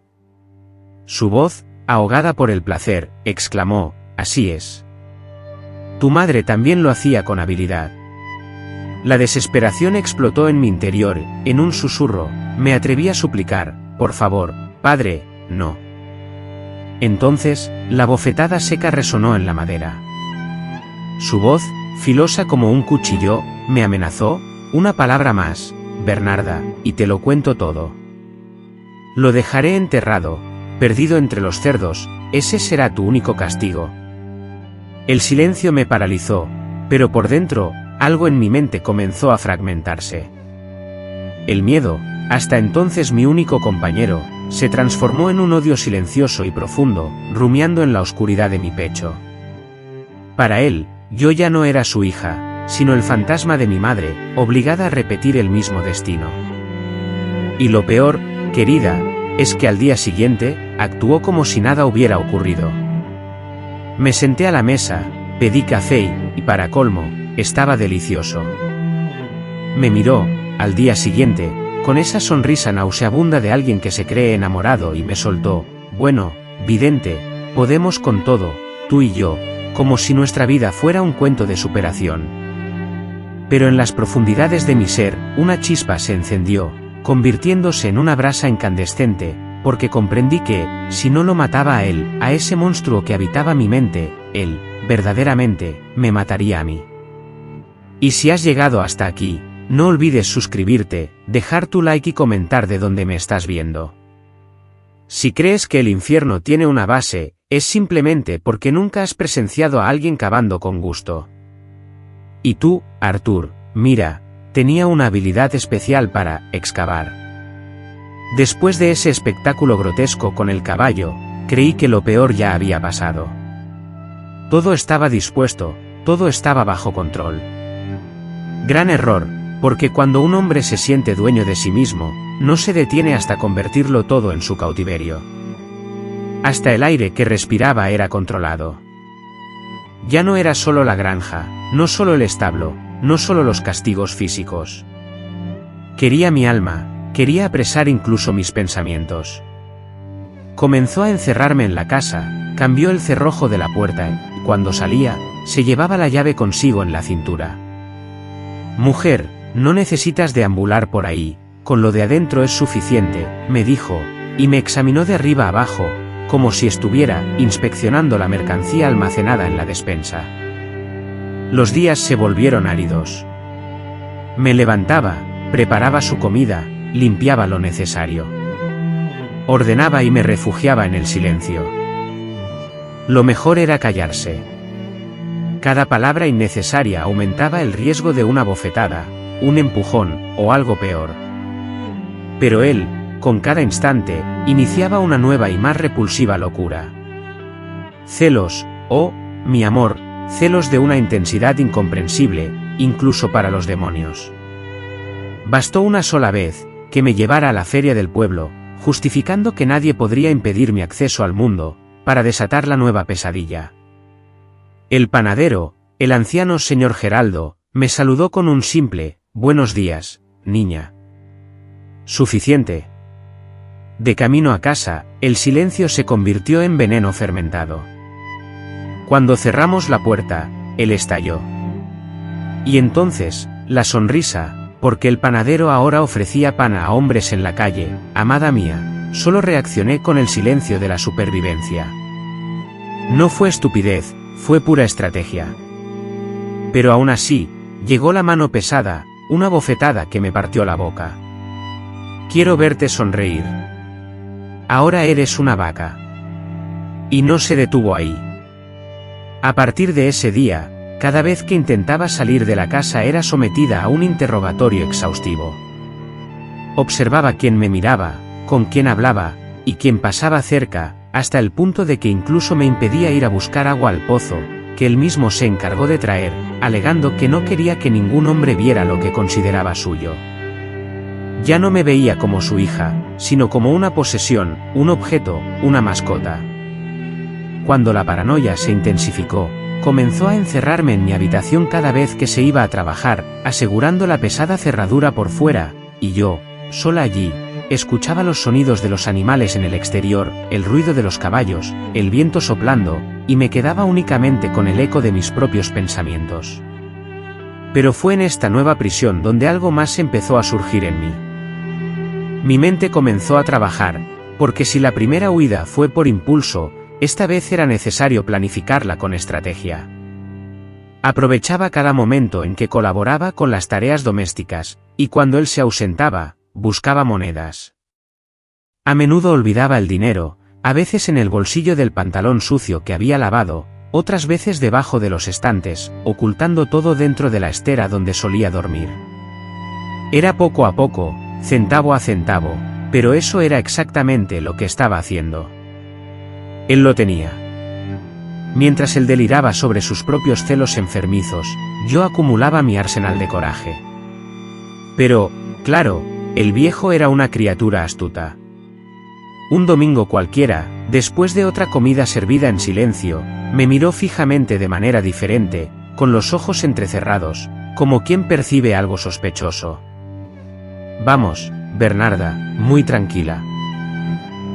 Su voz, ahogada por el placer, exclamó: «Así es. Tu madre también lo hacía con habilidad». La desesperación explotó en mi interior, en un susurro, me atreví a suplicar: «Por favor, padre, no». Entonces, la bofetada seca resonó en la madera. Su voz, filosa como un cuchillo, me amenazó: «Una palabra más, Bernarda, y te lo cuento todo. Lo dejaré enterrado, perdido entre los cerdos, ese será tu único castigo». El silencio me paralizó, pero por dentro, algo en mi mente comenzó a fragmentarse. El miedo, hasta entonces mi único compañero, se transformó en un odio silencioso y profundo, rumiando en la oscuridad de mi pecho. Para él, yo ya no era su hija, sino el fantasma de mi madre, obligada a repetir el mismo destino. Y lo peor, querida, es que al día siguiente, actuó como si nada hubiera ocurrido. Me senté a la mesa, pedí café y, para colmo, estaba delicioso. Me miró, al día siguiente, con esa sonrisa nauseabunda de alguien que se cree enamorado y me soltó: «Bueno, vidente, podemos con todo, tú y yo, como si nuestra vida fuera un cuento de superación». Pero en las profundidades de mi ser, una chispa se encendió, convirtiéndose en una brasa incandescente, porque comprendí que, si no lo mataba a él, a ese monstruo que habitaba mi mente, él, verdaderamente, me mataría a mí. Y si has llegado hasta aquí, no olvides suscribirte, dejar tu like y comentar de dónde me estás viendo. Si crees que el infierno tiene una base, es simplemente porque nunca has presenciado a alguien cavando con gusto. Y tú, Arthur, mira, tenía una habilidad especial para excavar. Después de ese espectáculo grotesco con el caballo, creí que lo peor ya había pasado. Todo estaba dispuesto, todo estaba bajo control. Gran error, porque cuando un hombre se siente dueño de sí mismo, no se detiene hasta convertirlo todo en su cautiverio. Hasta el aire que respiraba era controlado. Ya no era solo la granja, no solo el establo, no solo los castigos físicos. Quería mi alma, quería apresar incluso mis pensamientos. Comenzó a encerrarme en la casa, cambió el cerrojo de la puerta y, cuando salía, se llevaba la llave consigo en la cintura. «Mujer, no necesitas deambular por ahí, con lo de adentro es suficiente», me dijo, y me examinó de arriba abajo, como si estuviera inspeccionando la mercancía almacenada en la despensa. Los días se volvieron áridos. Me levantaba, preparaba su comida, limpiaba lo necesario. Ordenaba y me refugiaba en el silencio. Lo mejor era callarse. Cada palabra innecesaria aumentaba el riesgo de una bofetada, un empujón, o algo peor. Pero él, con cada instante, iniciaba una nueva y más repulsiva locura. Celos, oh, mi amor, celos de una intensidad incomprensible, incluso para los demonios. Bastó una sola vez, que me llevara a la feria del pueblo, justificando que nadie podría impedir mi acceso al mundo, para desatar la nueva pesadilla. El panadero, el anciano señor Geraldo, me saludó con un simple: «Buenos días, niña». Suficiente. De camino a casa, el silencio se convirtió en veneno fermentado. Cuando cerramos la puerta, él estalló. Y entonces, la sonrisa, porque el panadero ahora ofrecía pan a hombres en la calle, amada mía, solo reaccioné con el silencio de la supervivencia. No fue estupidez, fue pura estrategia. Pero aún así, llegó la mano pesada, una bofetada que me partió la boca. Quiero verte sonreír. Ahora eres una vaca. Y no se detuvo ahí. A partir de ese día, cada vez que intentaba salir de la casa era sometida a un interrogatorio exhaustivo. Observaba quién me miraba, con quién hablaba, y quién pasaba cerca, hasta el punto de que incluso me impedía ir a buscar agua al pozo, que él mismo se encargó de traer, alegando que no quería que ningún hombre viera lo que consideraba suyo. Ya no me veía como su hija, sino como una posesión, un objeto, una mascota. Cuando la paranoia se intensificó, comenzó a encerrarme en mi habitación cada vez que se iba a trabajar, asegurando la pesada cerradura por fuera, y yo, sola allí, escuchaba los sonidos de los animales en el exterior, el ruido de los caballos, el viento soplando, y me quedaba únicamente con el eco de mis propios pensamientos. Pero fue en esta nueva prisión donde algo más empezó a surgir en mí. Mi mente comenzó a trabajar, porque si la primera huida fue por impulso, esta vez era necesario planificarla con estrategia. Aprovechaba cada momento en que colaboraba con las tareas domésticas, y cuando él se ausentaba, buscaba monedas. A menudo olvidaba el dinero, a veces en el bolsillo del pantalón sucio que había lavado, otras veces debajo de los estantes, ocultando todo dentro de la estera donde solía dormir. Era poco a poco, centavo a centavo, pero eso era exactamente lo que estaba haciendo. Él lo tenía. Mientras él deliraba sobre sus propios celos enfermizos, yo acumulaba mi arsenal de coraje. Pero, claro, el viejo era una criatura astuta. Un domingo cualquiera, después de otra comida servida en silencio, me miró fijamente de manera diferente, con los ojos entrecerrados, como quien percibe algo sospechoso. Vamos, Bernarda, muy tranquila.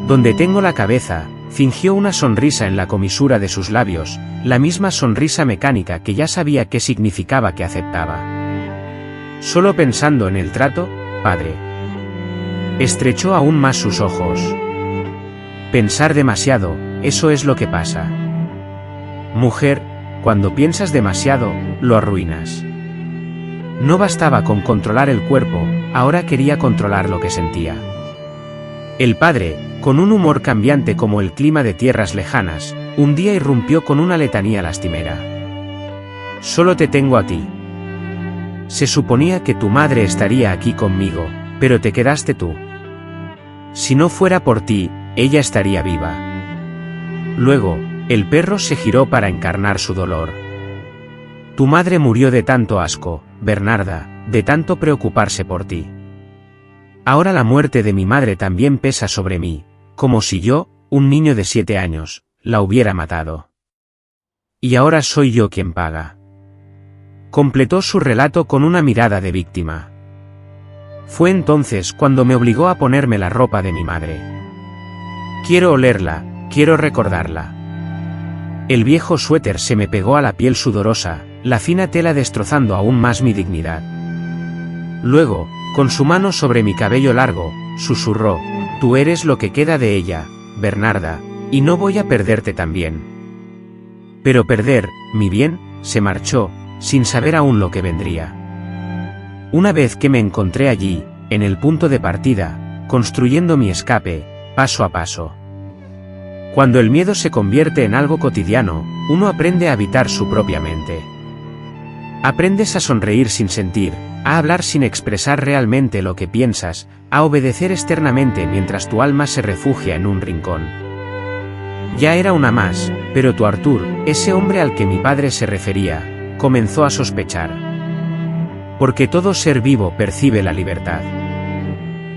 Donde tengo la cabeza, fingió una sonrisa en la comisura de sus labios, la misma sonrisa mecánica que ya sabía qué significaba que aceptaba. Solo pensando en el trato, padre. Estrechó aún más sus ojos. Pensar demasiado, eso es lo que pasa. Mujer, cuando piensas demasiado, lo arruinas. No bastaba con controlar el cuerpo, ahora quería controlar lo que sentía. El padre, con un humor cambiante como el clima de tierras lejanas, un día irrumpió con una letanía lastimera. Solo te tengo a ti. Se suponía que tu madre estaría aquí conmigo, pero te quedaste tú. Si no fuera por ti, ella estaría viva. Luego, el perro se giró para encarnar su dolor. Tu madre murió de tanto asco, Bernarda, de tanto preocuparse por ti. Ahora la muerte de mi madre también pesa sobre mí, como si yo, un niño de 7 años, la hubiera matado. Y ahora soy yo quien paga. Completó su relato con una mirada de víctima. Fue entonces cuando me obligó a ponerme la ropa de mi madre. Quiero olerla, quiero recordarla. El viejo suéter se me pegó a la piel sudorosa, la fina tela destrozando aún más mi dignidad. Luego, con su mano sobre mi cabello largo, susurró, tú eres lo que queda de ella, Bernarda, y no voy a perderte también. Pero perder, mi bien, se marchó, sin saber aún lo que vendría. Una vez que me encontré allí, en el punto de partida, construyendo mi escape, paso a paso. Cuando el miedo se convierte en algo cotidiano, uno aprende a habitar su propia mente. Aprendes a sonreír sin sentir, a hablar sin expresar realmente lo que piensas, a obedecer externamente mientras tu alma se refugia en un rincón. Ya era una más, pero tu Artur, ese hombre al que mi padre se refería, comenzó a sospechar. Porque todo ser vivo percibe la libertad.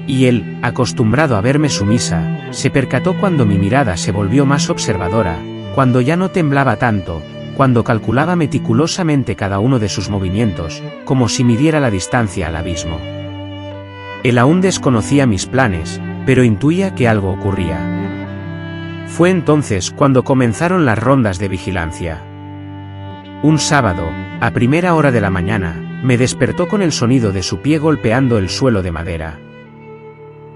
Y él, acostumbrado a verme sumisa, se percató cuando mi mirada se volvió más observadora, cuando ya no temblaba tanto, cuando calculaba meticulosamente cada uno de sus movimientos, como si midiera la distancia al abismo. Él aún desconocía mis planes, pero intuía que algo ocurría. Fue entonces cuando comenzaron las rondas de vigilancia. Un sábado, a primera hora de la mañana, me despertó con el sonido de su pie golpeando el suelo de madera.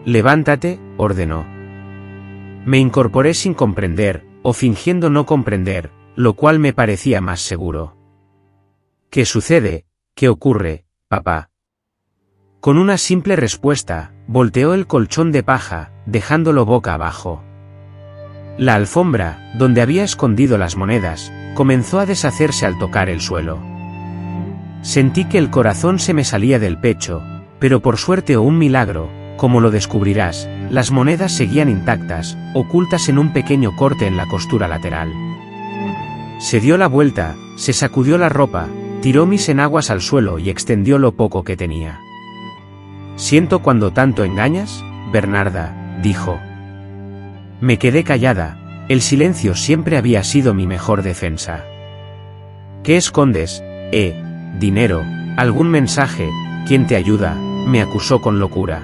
«Levántate», ordenó. Me incorporé sin comprender, o fingiendo no comprender, lo cual me parecía más seguro. «¿Qué sucede? ¿Qué ocurre, papá?» Con una simple respuesta, volteó el colchón de paja, dejándolo boca abajo. La alfombra, donde había escondido las monedas, comenzó a deshacerse al tocar el suelo. Sentí que el corazón se me salía del pecho, pero por suerte o un milagro, como lo descubrirás, las monedas seguían intactas, ocultas en un pequeño corte en la costura lateral. Se dio la vuelta, se sacudió la ropa, tiró mis enaguas al suelo y extendió lo poco que tenía. «¿Siento cuando tanto engañas, Bernarda?», dijo. Me quedé callada, el silencio siempre había sido mi mejor defensa. «¿Qué escondes? ¿Dinero? ¿Algún mensaje? ¿Quién te ayuda?», me acusó con locura.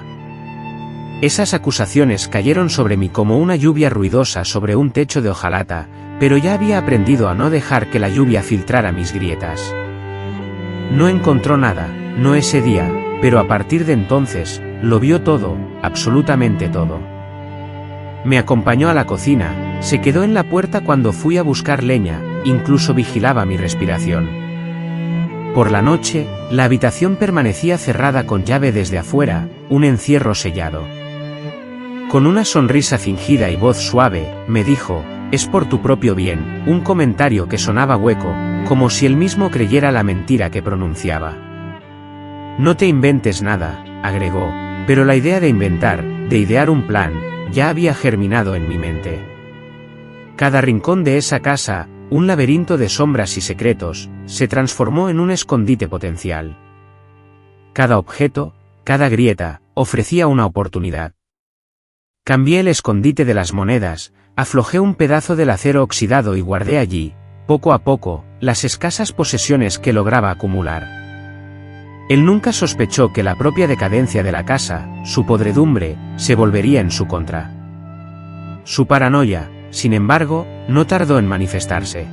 Esas acusaciones cayeron sobre mí como una lluvia ruidosa sobre un techo de hojalata, pero ya había aprendido a no dejar que la lluvia filtrara mis grietas. No encontró nada, no ese día, pero a partir de entonces, lo vio todo, absolutamente todo. Me acompañó a la cocina, se quedó en la puerta cuando fui a buscar leña, incluso vigilaba mi respiración. Por la noche, la habitación permanecía cerrada con llave desde afuera, un encierro sellado. Con una sonrisa fingida y voz suave, me dijo, «Es por tu propio bien», un comentario que sonaba hueco, como si él mismo creyera la mentira que pronunciaba. «No te inventes nada», agregó, pero la idea de inventar, de idear un plan, ya había germinado en mi mente. Cada rincón de esa casa, un laberinto de sombras y secretos, se transformó en un escondite potencial. Cada objeto, cada grieta, ofrecía una oportunidad. Cambié el escondite de las monedas, aflojé un pedazo del acero oxidado y guardé allí, poco a poco, las escasas posesiones que lograba acumular. Él nunca sospechó que la propia decadencia de la casa, su podredumbre, se volvería en su contra. Su paranoia, sin embargo, no tardó en manifestarse.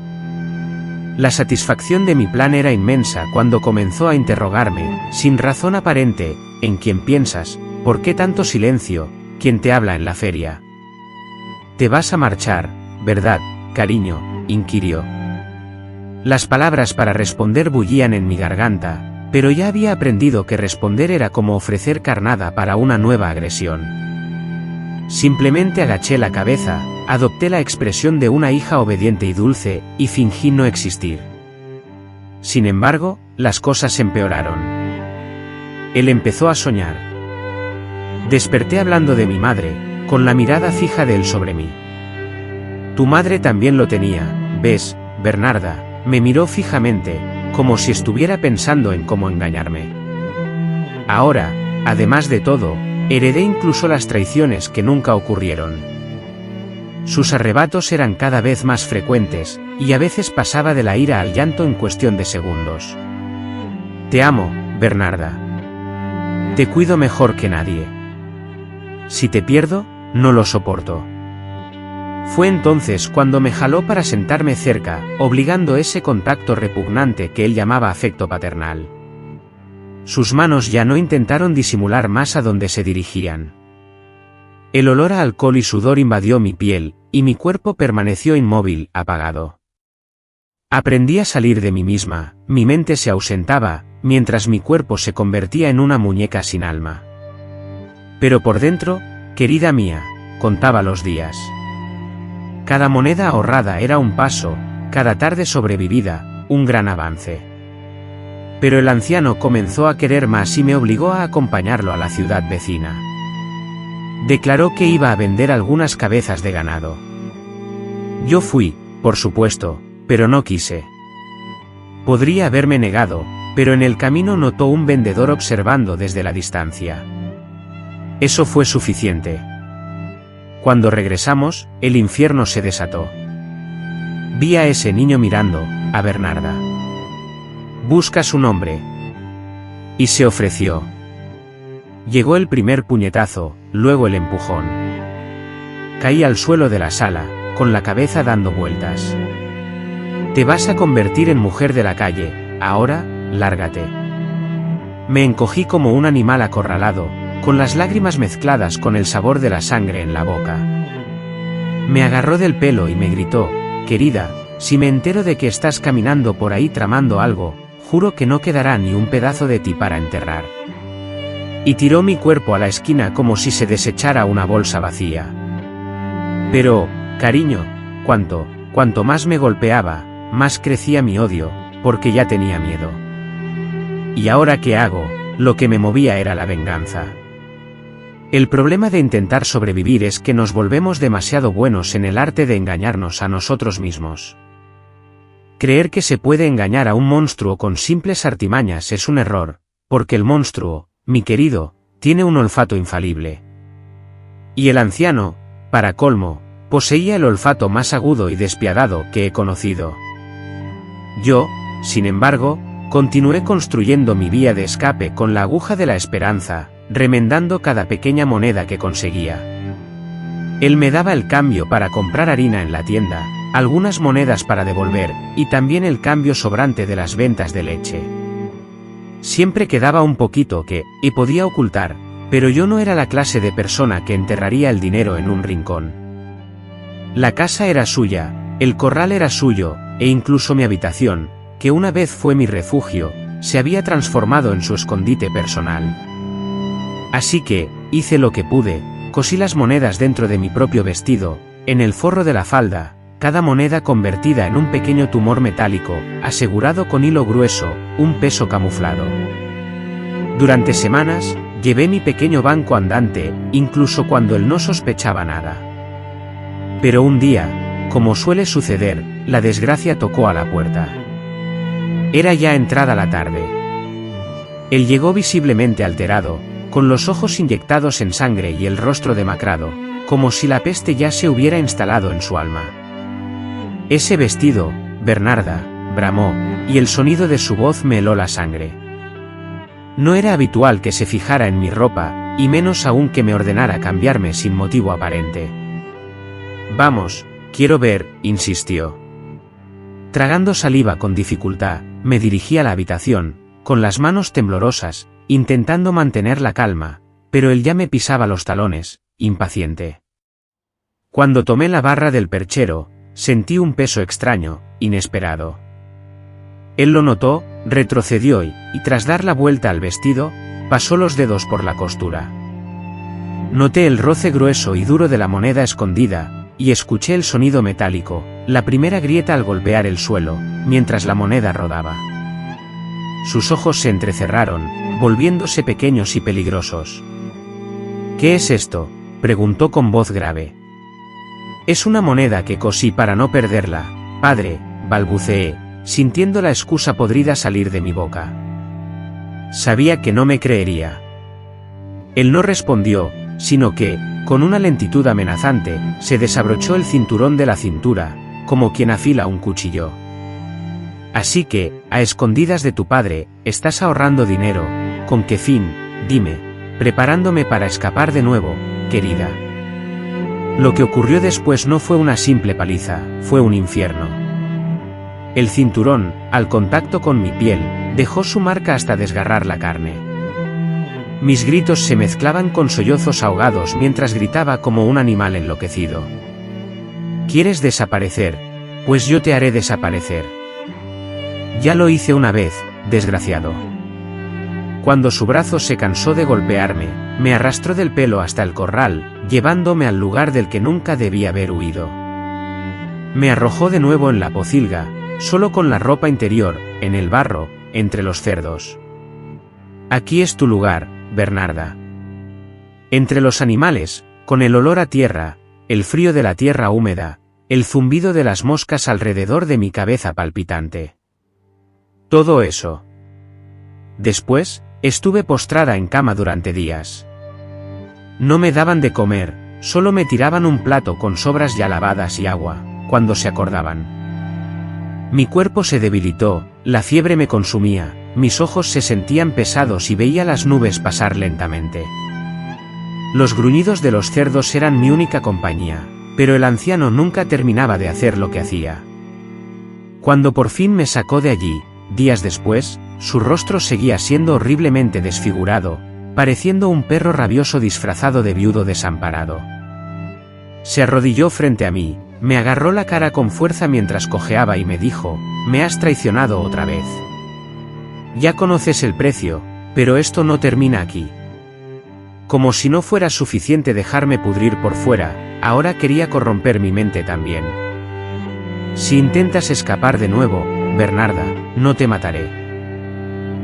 La satisfacción de mi plan era inmensa cuando comenzó a interrogarme, sin razón aparente, «¿En quién piensas? ¿Por qué tanto silencio? ¿Quién te habla en la feria?» «Te vas a marchar, ¿verdad, cariño?», inquirió. Las palabras para responder bullían en mi garganta, pero ya había aprendido que responder era como ofrecer carnada para una nueva agresión. Simplemente agaché la cabeza, adopté la expresión de una hija obediente y dulce, y fingí no existir. Sin embargo, las cosas empeoraron. Él empezó a soñar. Desperté hablando de mi madre, con la mirada fija de él sobre mí. «Tu madre también lo tenía, ¿ves, Bernarda?», me miró fijamente, como si estuviera pensando en cómo engañarme. Ahora, además de todo, heredé incluso las traiciones que nunca ocurrieron. Sus arrebatos eran cada vez más frecuentes, y a veces pasaba de la ira al llanto en cuestión de segundos. «Te amo, Bernarda. Te cuido mejor que nadie. Si te pierdo, no lo soporto». Fue entonces cuando me jaló para sentarme cerca, obligando ese contacto repugnante que él llamaba afecto paternal. Sus manos ya no intentaron disimular más a dónde se dirigían. El olor a alcohol y sudor invadió mi piel, y mi cuerpo permaneció inmóvil, apagado. Aprendí a salir de mí misma, mi mente se ausentaba, mientras mi cuerpo se convertía en una muñeca sin alma. Pero por dentro, querida mía, contaba los días. Cada moneda ahorrada era un paso, cada tarde sobrevivida, un gran avance. Pero el anciano comenzó a querer más y me obligó a acompañarlo a la ciudad vecina. Declaró que iba a vender algunas cabezas de ganado. Yo fui, por supuesto, pero no quise. Podría haberme negado, pero en el camino notó un vendedor observando desde la distancia. Eso fue suficiente. Cuando regresamos, el infierno se desató. Vi a ese niño mirando, a Bernarda. «Busca su nombre». Y se ofreció. Llegó el primer puñetazo, luego el empujón. Caí al suelo de la sala, con la cabeza dando vueltas. Te vas a convertir en mujer de la calle, ahora, lárgate. Me encogí como un animal acorralado, con las lágrimas mezcladas con el sabor de la sangre en la boca. Me agarró del pelo y me gritó, querida, si me entero de que estás caminando por ahí tramando algo, juro que no quedará ni un pedazo de ti para enterrar. Y tiró mi cuerpo a la esquina como si se desechara una bolsa vacía. Pero, cariño, cuanto más me golpeaba, más crecía mi odio, porque ya tenía miedo. ¿Y ahora qué hago? Lo que me movía era la venganza. El problema de intentar sobrevivir es que nos volvemos demasiado buenos en el arte de engañarnos a nosotros mismos. Creer que se puede engañar a un monstruo con simples artimañas es un error, porque el monstruo, mi querido, tiene un olfato infalible. Y el anciano, para colmo, poseía el olfato más agudo y despiadado que he conocido. Yo, sin embargo, continué construyendo mi vía de escape con la aguja de la esperanza, remendando cada pequeña moneda que conseguía. Él me daba el cambio para comprar harina en la tienda, algunas monedas para devolver, y también el cambio sobrante de las ventas de leche. Siempre quedaba un poquito y podía ocultar, pero yo no era la clase de persona que enterraría el dinero en un rincón. La casa era suya, el corral era suyo, e incluso mi habitación, que una vez fue mi refugio, se había transformado en su escondite personal. Así que, hice lo que pude, cosí las monedas dentro de mi propio vestido, en el forro de la falda, cada moneda convertida en un pequeño tumor metálico, asegurado con hilo grueso, un peso camuflado. Durante semanas, llevé mi pequeño banco andante, incluso cuando él no sospechaba nada. Pero un día, como suele suceder, la desgracia tocó a la puerta. Era ya entrada la tarde. Él llegó visiblemente alterado, con los ojos inyectados en sangre y el rostro demacrado, como si la peste ya se hubiera instalado en su alma. Ese vestido, Bernarda, bramó, y el sonido de su voz me heló la sangre. No era habitual que se fijara en mi ropa, y menos aún que me ordenara cambiarme sin motivo aparente. Vamos, quiero ver, insistió. Tragando saliva con dificultad, me dirigí a la habitación, con las manos temblorosas, intentando mantener la calma, pero él ya me pisaba los talones, impaciente. Cuando tomé la barra del perchero, sentí un peso extraño, inesperado. Él lo notó, retrocedió y, tras dar la vuelta al vestido, pasó los dedos por la costura. Noté el roce grueso y duro de la moneda escondida, y escuché el sonido metálico, la primera grieta al golpear el suelo, mientras la moneda rodaba. Sus ojos se entrecerraron, volviéndose pequeños y peligrosos. ¿Qué es esto?, preguntó con voz grave. Es una moneda que cosí para no perderla, padre, balbuceé, sintiendo la excusa podrida salir de mi boca. Sabía que no me creería. Él no respondió, sino que, con una lentitud amenazante, se desabrochó el cinturón de la cintura, como quien afila un cuchillo. Así que, a escondidas de tu padre, estás ahorrando dinero, ¿con qué fin? Dime, preparándome para escapar de nuevo, querida. Lo que ocurrió después no fue una simple paliza, fue un infierno. El cinturón, al contacto con mi piel, dejó su marca hasta desgarrar la carne. Mis gritos se mezclaban con sollozos ahogados mientras gritaba como un animal enloquecido. ¿Quieres desaparecer? Pues yo te haré desaparecer. Ya lo hice una vez, desgraciado. Cuando su brazo se cansó de golpearme, me arrastró del pelo hasta el corral, llevándome al lugar del que nunca debía haber huido. Me arrojó de nuevo en la pocilga, solo con la ropa interior, en el barro, entre los cerdos. Aquí es tu lugar, Bernarda. Entre los animales, con el olor a tierra, el frío de la tierra húmeda, el zumbido de las moscas alrededor de mi cabeza palpitante. Todo eso. Después, estuve postrada en cama durante días. No me daban de comer, solo me tiraban un plato con sobras ya lavadas y agua, cuando se acordaban. Mi cuerpo se debilitó, la fiebre me consumía, mis ojos se sentían pesados y veía las nubes pasar lentamente. Los gruñidos de los cerdos eran mi única compañía, pero el anciano nunca terminaba de hacer lo que hacía. Cuando por fin me sacó de allí, días después, su rostro seguía siendo horriblemente desfigurado, pareciendo un perro rabioso disfrazado de viudo desamparado. Se arrodilló frente a mí, me agarró la cara con fuerza mientras cojeaba y me dijo: «Me has traicionado otra vez. Ya conoces el precio, pero esto no termina aquí». Como si no fuera suficiente dejarme pudrir por fuera, ahora quería corromper mi mente también. «Si intentas escapar de nuevo, Bernarda, no te mataré.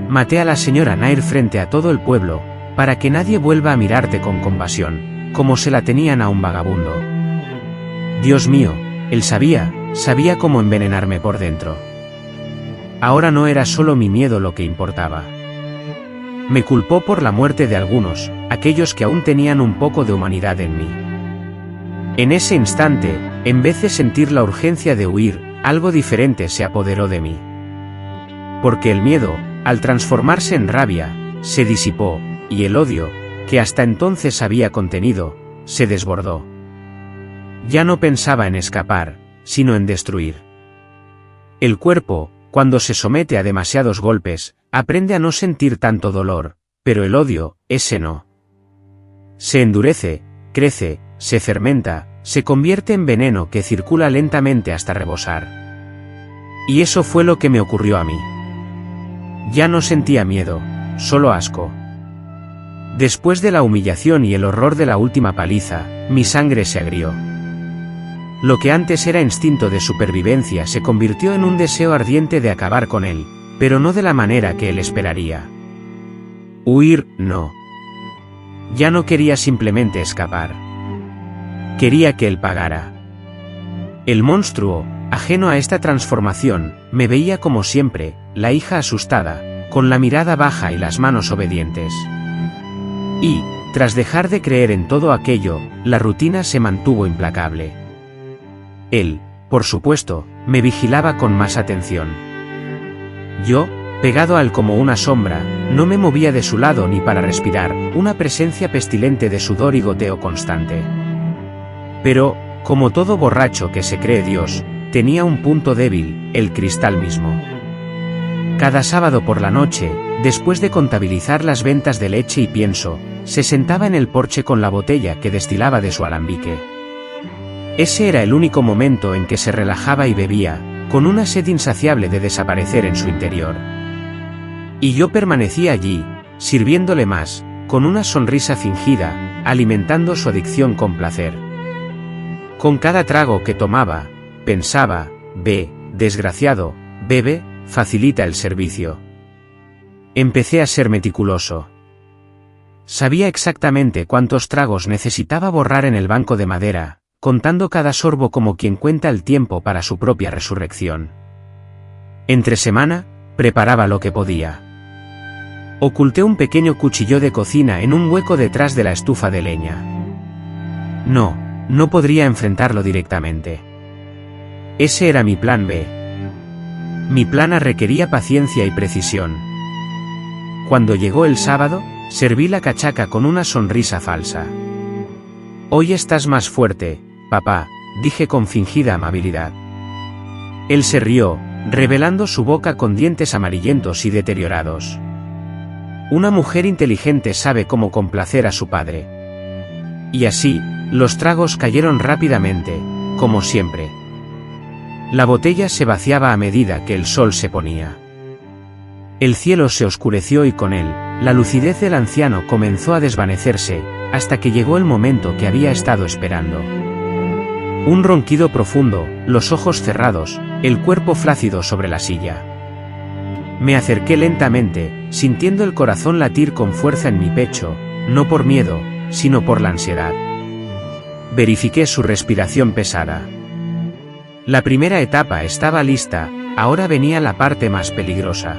Maté a la señora Nair frente a todo el pueblo, para que nadie vuelva a mirarte con compasión, como se la tenían a un vagabundo». Dios mío, él sabía cómo envenenarme por dentro. Ahora no era solo mi miedo lo que importaba. Me culpó por la muerte de algunos, aquellos que aún tenían un poco de humanidad en mí. En ese instante, en vez de sentir la urgencia de huir, algo diferente se apoderó de mí. Porque el miedo, al transformarse en rabia, se disipó, y el odio, que hasta entonces había contenido, se desbordó. Ya no pensaba en escapar, sino en destruir. El cuerpo, cuando se somete a demasiados golpes, aprende a no sentir tanto dolor, pero el odio, ese no. Se endurece, crece, se fermenta, se convierte en veneno que circula lentamente hasta rebosar. Y eso fue lo que me ocurrió a mí. Ya no sentía miedo, solo asco. Después de la humillación y el horror de la última paliza, mi sangre se agrió. Lo que antes era instinto de supervivencia se convirtió en un deseo ardiente de acabar con él, pero no de la manera que él esperaría. Huir, no. Ya no quería simplemente escapar. Quería que él pagara. El monstruo, ajeno a esta transformación, me veía como siempre, la hija asustada, con la mirada baja y las manos obedientes. Y, tras dejar de creer en todo aquello, la rutina se mantuvo implacable. Él, por supuesto, me vigilaba con más atención. Yo, pegado a él como una sombra, no me movía de su lado ni para respirar, una presencia pestilente de sudor y goteo constante. Pero, como todo borracho que se cree Dios, tenía un punto débil, el cristal mismo. Cada sábado por la noche, después de contabilizar las ventas de leche y pienso, se sentaba en el porche con la botella que destilaba de su alambique. Ese era el único momento en que se relajaba y bebía, con una sed insaciable de desaparecer en su interior. Y yo permanecía allí, sirviéndole más, con una sonrisa fingida, alimentando su adicción con placer. Con cada trago que tomaba, pensaba: ve, desgraciado, bebe, facilita el servicio. Empecé a ser meticuloso. Sabía exactamente cuántos tragos necesitaba borrar en el banco de madera, contando cada sorbo como quien cuenta el tiempo para su propia resurrección. Entre semana, preparaba lo que podía. Oculté un pequeño cuchillo de cocina en un hueco detrás de la estufa de leña. No podría enfrentarlo directamente. Ese era mi plan B. Mi plan A requería paciencia y precisión. Cuando llegó el sábado, serví la cachaca con una sonrisa falsa. «Hoy estás más fuerte, papá», dije con fingida amabilidad. Él se rió, revelando su boca con dientes amarillentos y deteriorados. Una mujer inteligente sabe cómo complacer a su padre. Y así, los tragos cayeron rápidamente, como siempre. La botella se vaciaba a medida que el sol se ponía. El cielo se oscureció y con él, la lucidez del anciano comenzó a desvanecerse, hasta que llegó el momento que había estado esperando. Un ronquido profundo, los ojos cerrados, el cuerpo flácido sobre la silla. Me acerqué lentamente, sintiendo el corazón latir con fuerza en mi pecho, no por miedo, sino por la ansiedad. Verifiqué su respiración pesada. La primera etapa estaba lista, ahora venía la parte más peligrosa.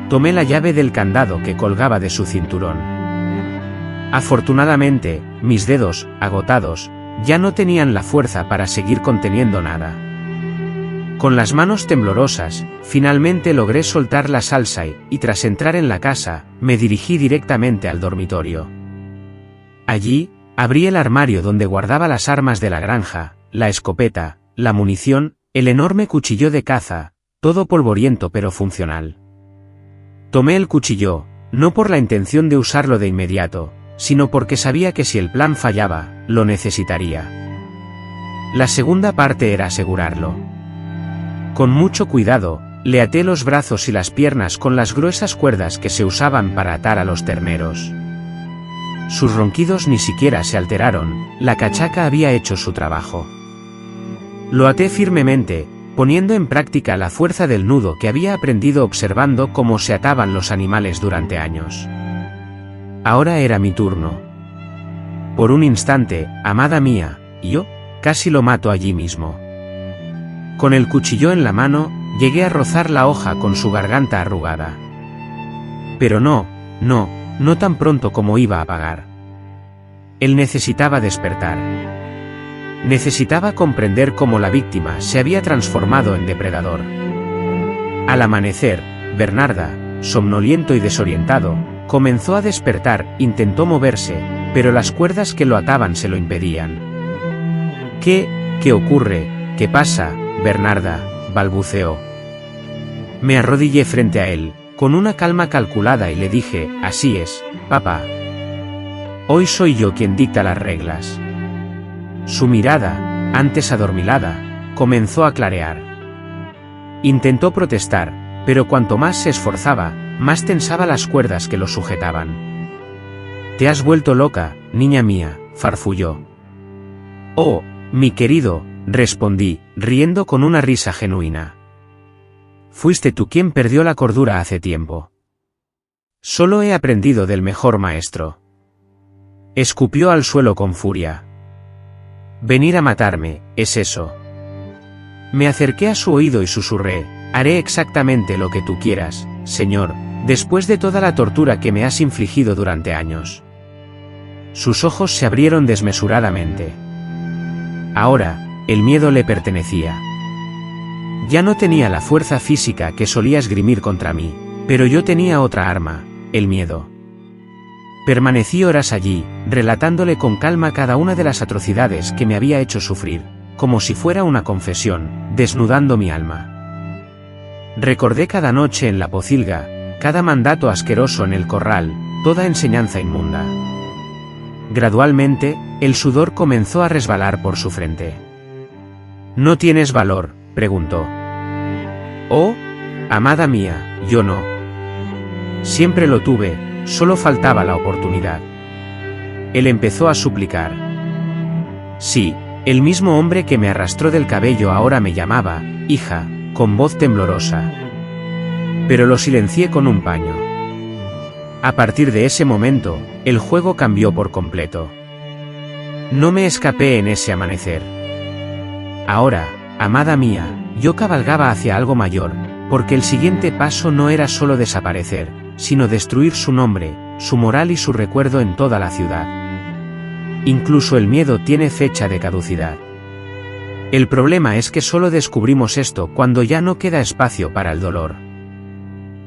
Tomé la llave del candado que colgaba de su cinturón. Afortunadamente, mis dedos, agotados, ya no tenían la fuerza para seguir conteniendo nada. Con las manos temblorosas, finalmente logré soltar la salsa y tras entrar en la casa, me dirigí directamente al dormitorio. Allí, abrí el armario donde guardaba las armas de la granja, la escopeta, la munición, el enorme cuchillo de caza, todo polvoriento pero funcional. Tomé el cuchillo, no por la intención de usarlo de inmediato, sino porque sabía que si el plan fallaba, lo necesitaría. La segunda parte era asegurarlo. Con mucho cuidado, le até los brazos y las piernas con las gruesas cuerdas que se usaban para atar a los terneros. Sus ronquidos ni siquiera se alteraron, la cachaca había hecho su trabajo. Lo até firmemente, poniendo en práctica la fuerza del nudo que había aprendido observando cómo se ataban los animales durante años. Ahora era mi turno. Por un instante, amada mía, yo, casi lo mato allí mismo. Con el cuchillo en la mano, llegué a rozar la hoja con su garganta arrugada. Pero no tan pronto como iba a pagar. Él necesitaba despertar. Necesitaba comprender cómo la víctima se había transformado en depredador. Al amanecer, Bernarda, somnoliento y desorientado, comenzó a despertar, intentó moverse, pero las cuerdas que lo ataban se lo impedían. ¿Qué ocurre? ¿Qué pasa, Bernarda?, balbuceó. Me arrodillé frente a él, con una calma calculada y le dije, así es, papá. Hoy soy yo quien dicta las reglas. Su mirada, antes adormilada, comenzó a clarear. Intentó protestar, pero cuanto más se esforzaba, más tensaba las cuerdas que lo sujetaban. Te has vuelto loca, niña mía, farfulló. Oh, mi querido, respondí, riendo con una risa genuina. Fuiste tú quien perdió la cordura hace tiempo. Solo he aprendido del mejor maestro. Escupió al suelo con furia. Venir a matarme, ¿es eso? Me acerqué a su oído y susurré, haré exactamente lo que tú quieras, señor, después de toda la tortura que me has infligido durante años. Sus ojos se abrieron desmesuradamente. Ahora, el miedo le pertenecía. Ya no tenía la fuerza física que solía esgrimir contra mí, pero yo tenía otra arma, el miedo. Permanecí horas allí, relatándole con calma cada una de las atrocidades que me había hecho sufrir, como si fuera una confesión, desnudando mi alma. Recordé cada noche en la pocilga, cada mandato asqueroso en el corral, toda enseñanza inmunda. Gradualmente, el sudor comenzó a resbalar por su frente. ¿No tienes valor?, preguntó. Oh, amada mía, yo no. Siempre lo tuve, solo faltaba la oportunidad. Él empezó a suplicar. Sí, el mismo hombre que me arrastró del cabello ahora me llamaba, hija, con voz temblorosa. Pero lo silencié con un paño. A partir de ese momento, el juego cambió por completo. No me escapé en ese amanecer. Ahora, amada mía, yo cabalgaba hacia algo mayor, porque el siguiente paso no era solo desaparecer, sino destruir su nombre, su moral y su recuerdo en toda la ciudad. Incluso el miedo tiene fecha de caducidad. El problema es que solo descubrimos esto cuando ya no queda espacio para el dolor.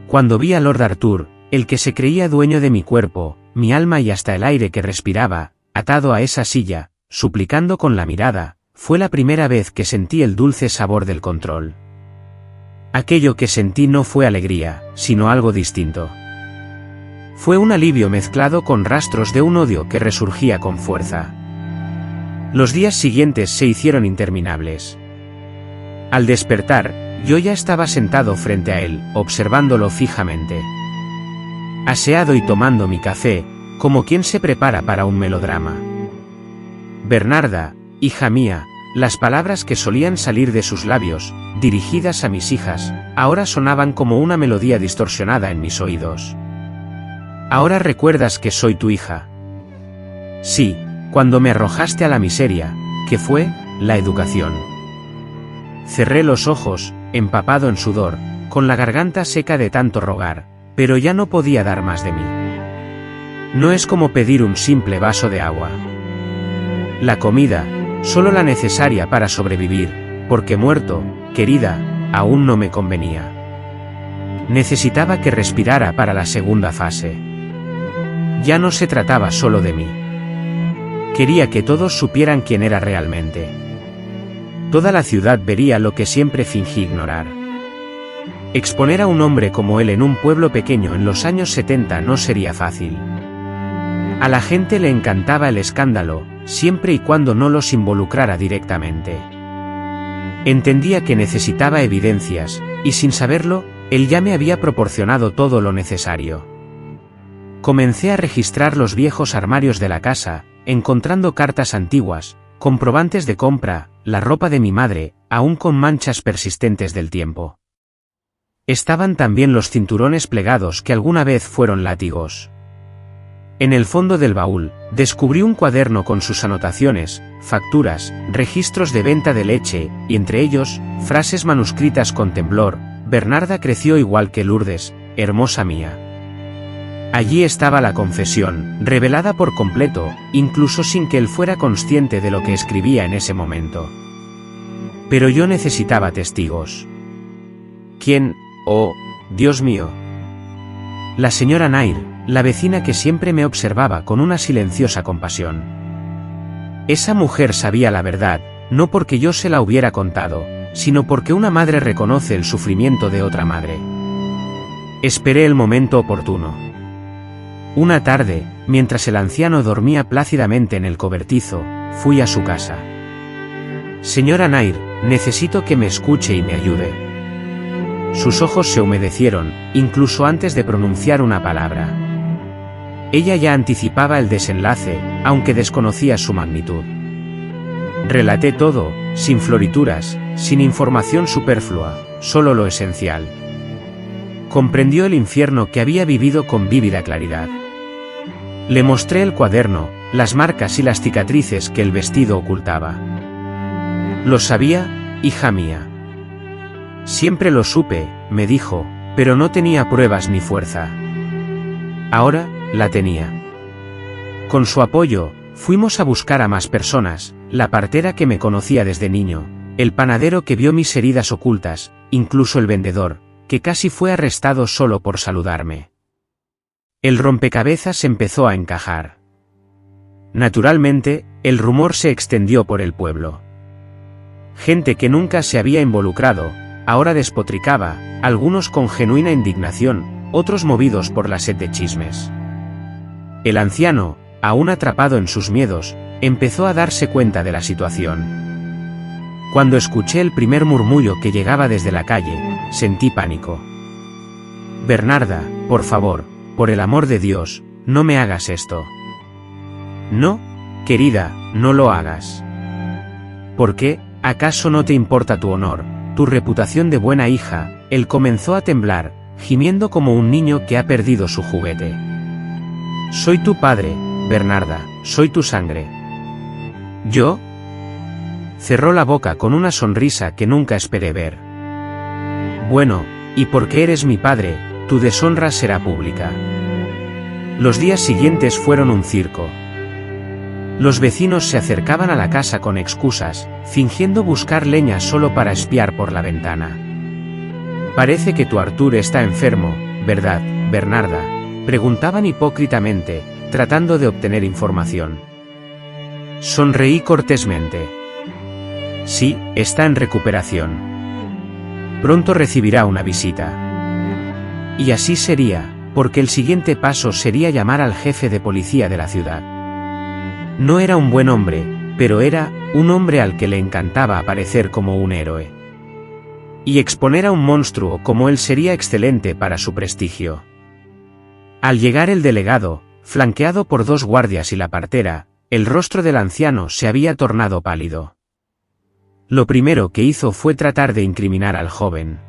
Cuando vi a Lord Arthur, el que se creía dueño de mi cuerpo, mi alma y hasta el aire que respiraba, atado a esa silla, suplicando con la mirada, fue la primera vez que sentí el dulce sabor del control. Aquello que sentí no fue alegría, sino algo distinto. Fue un alivio mezclado con rastros de un odio que resurgía con fuerza. Los días siguientes se hicieron interminables. Al despertar, yo ya estaba sentado frente a él, observándolo fijamente. Aseado y tomando mi café, como quien se prepara para un melodrama. Bernarda, hija mía, las palabras que solían salir de sus labios, dirigidas a mis hijas, ahora sonaban como una melodía distorsionada en mis oídos. ¿Ahora recuerdas que soy tu hija? Sí, cuando me arrojaste a la miseria, que fue la educación. Cerré los ojos, empapado en sudor, con la garganta seca de tanto rogar, pero ya no podía dar más de mí. No es como pedir un simple vaso de agua. La comida, solo la necesaria para sobrevivir, porque muerto, querida, aún no me convenía. Necesitaba que respirara para la segunda fase. Ya no se trataba solo de mí. Quería que todos supieran quién era realmente. Toda la ciudad vería lo que siempre fingí ignorar. Exponer a un hombre como él en un pueblo pequeño en los años 70 no sería fácil. A la gente le encantaba el escándalo, siempre y cuando no los involucrara directamente. Entendía que necesitaba evidencias, y sin saberlo, él ya me había proporcionado todo lo necesario. Comencé a registrar los viejos armarios de la casa, encontrando cartas antiguas, comprobantes de compra, la ropa de mi madre, aún con manchas persistentes del tiempo. Estaban también los cinturones plegados que alguna vez fueron látigos. En el fondo del baúl, descubrí un cuaderno con sus anotaciones, facturas, registros de venta de leche, y entre ellos, frases manuscritas con temblor: Bernarda creció igual que Lourdes, hermosa mía. Allí estaba la confesión, revelada por completo, incluso sin que él fuera consciente de lo que escribía en ese momento. Pero yo necesitaba testigos. ¿Quién? Oh, Dios mío. La señora Nair, la vecina que siempre me observaba con una silenciosa compasión. Esa mujer sabía la verdad, no porque yo se la hubiera contado, sino porque una madre reconoce el sufrimiento de otra madre. Esperé el momento oportuno. Una tarde, mientras el anciano dormía plácidamente en el cobertizo, fui a su casa. Señora Nair, necesito que me escuche y me ayude. Sus ojos se humedecieron, incluso antes de pronunciar una palabra. Ella ya anticipaba el desenlace, aunque desconocía su magnitud. Relaté todo, sin florituras, sin información superflua, solo lo esencial. Comprendió el infierno que había vivido con vívida claridad. Le mostré el cuaderno, las marcas y las cicatrices que el vestido ocultaba. Lo sabía, hija mía. Siempre lo supe, me dijo, pero no tenía pruebas ni fuerza. Ahora, la tenía. Con su apoyo, fuimos a buscar a más personas, la partera que me conocía desde niño, el panadero que vio mis heridas ocultas, incluso el vendedor, que casi fue arrestado solo por saludarme. El rompecabezas empezó a encajar. Naturalmente, el rumor se extendió por el pueblo. Gente que nunca se había involucrado, ahora despotricaba, algunos con genuina indignación, otros movidos por la sed de chismes. El anciano, aún atrapado en sus miedos, empezó a darse cuenta de la situación. Cuando escuché el primer murmullo que llegaba desde la calle, sentí pánico. Bernarda, por favor, por el amor de Dios, no me hagas esto. No, querida, no lo hagas. ¿Por qué? ¿Acaso no te importa tu honor, tu reputación de buena hija? Él comenzó a temblar, gimiendo como un niño que ha perdido su juguete. Soy tu padre, Bernarda, soy tu sangre. ¿Yo? Cerró la boca con una sonrisa que nunca esperé ver. Bueno, y porque eres mi padre, tu deshonra será pública. Los días siguientes fueron un circo. Los vecinos se acercaban a la casa con excusas, fingiendo buscar leña solo para espiar por la ventana. Parece que tu Artur está enfermo, ¿verdad, Bernarda?, preguntaban hipócritamente, tratando de obtener información. Sonreí cortésmente. Sí, está en recuperación. Pronto recibirá una visita. Y así sería, porque el siguiente paso sería llamar al jefe de policía de la ciudad. No era un buen hombre, pero era un hombre al que le encantaba aparecer como un héroe. Y exponer a un monstruo como él sería excelente para su prestigio. Al llegar el delegado, flanqueado por dos guardias y la partera, el rostro del anciano se había tornado pálido. Lo primero que hizo fue tratar de incriminar al joven.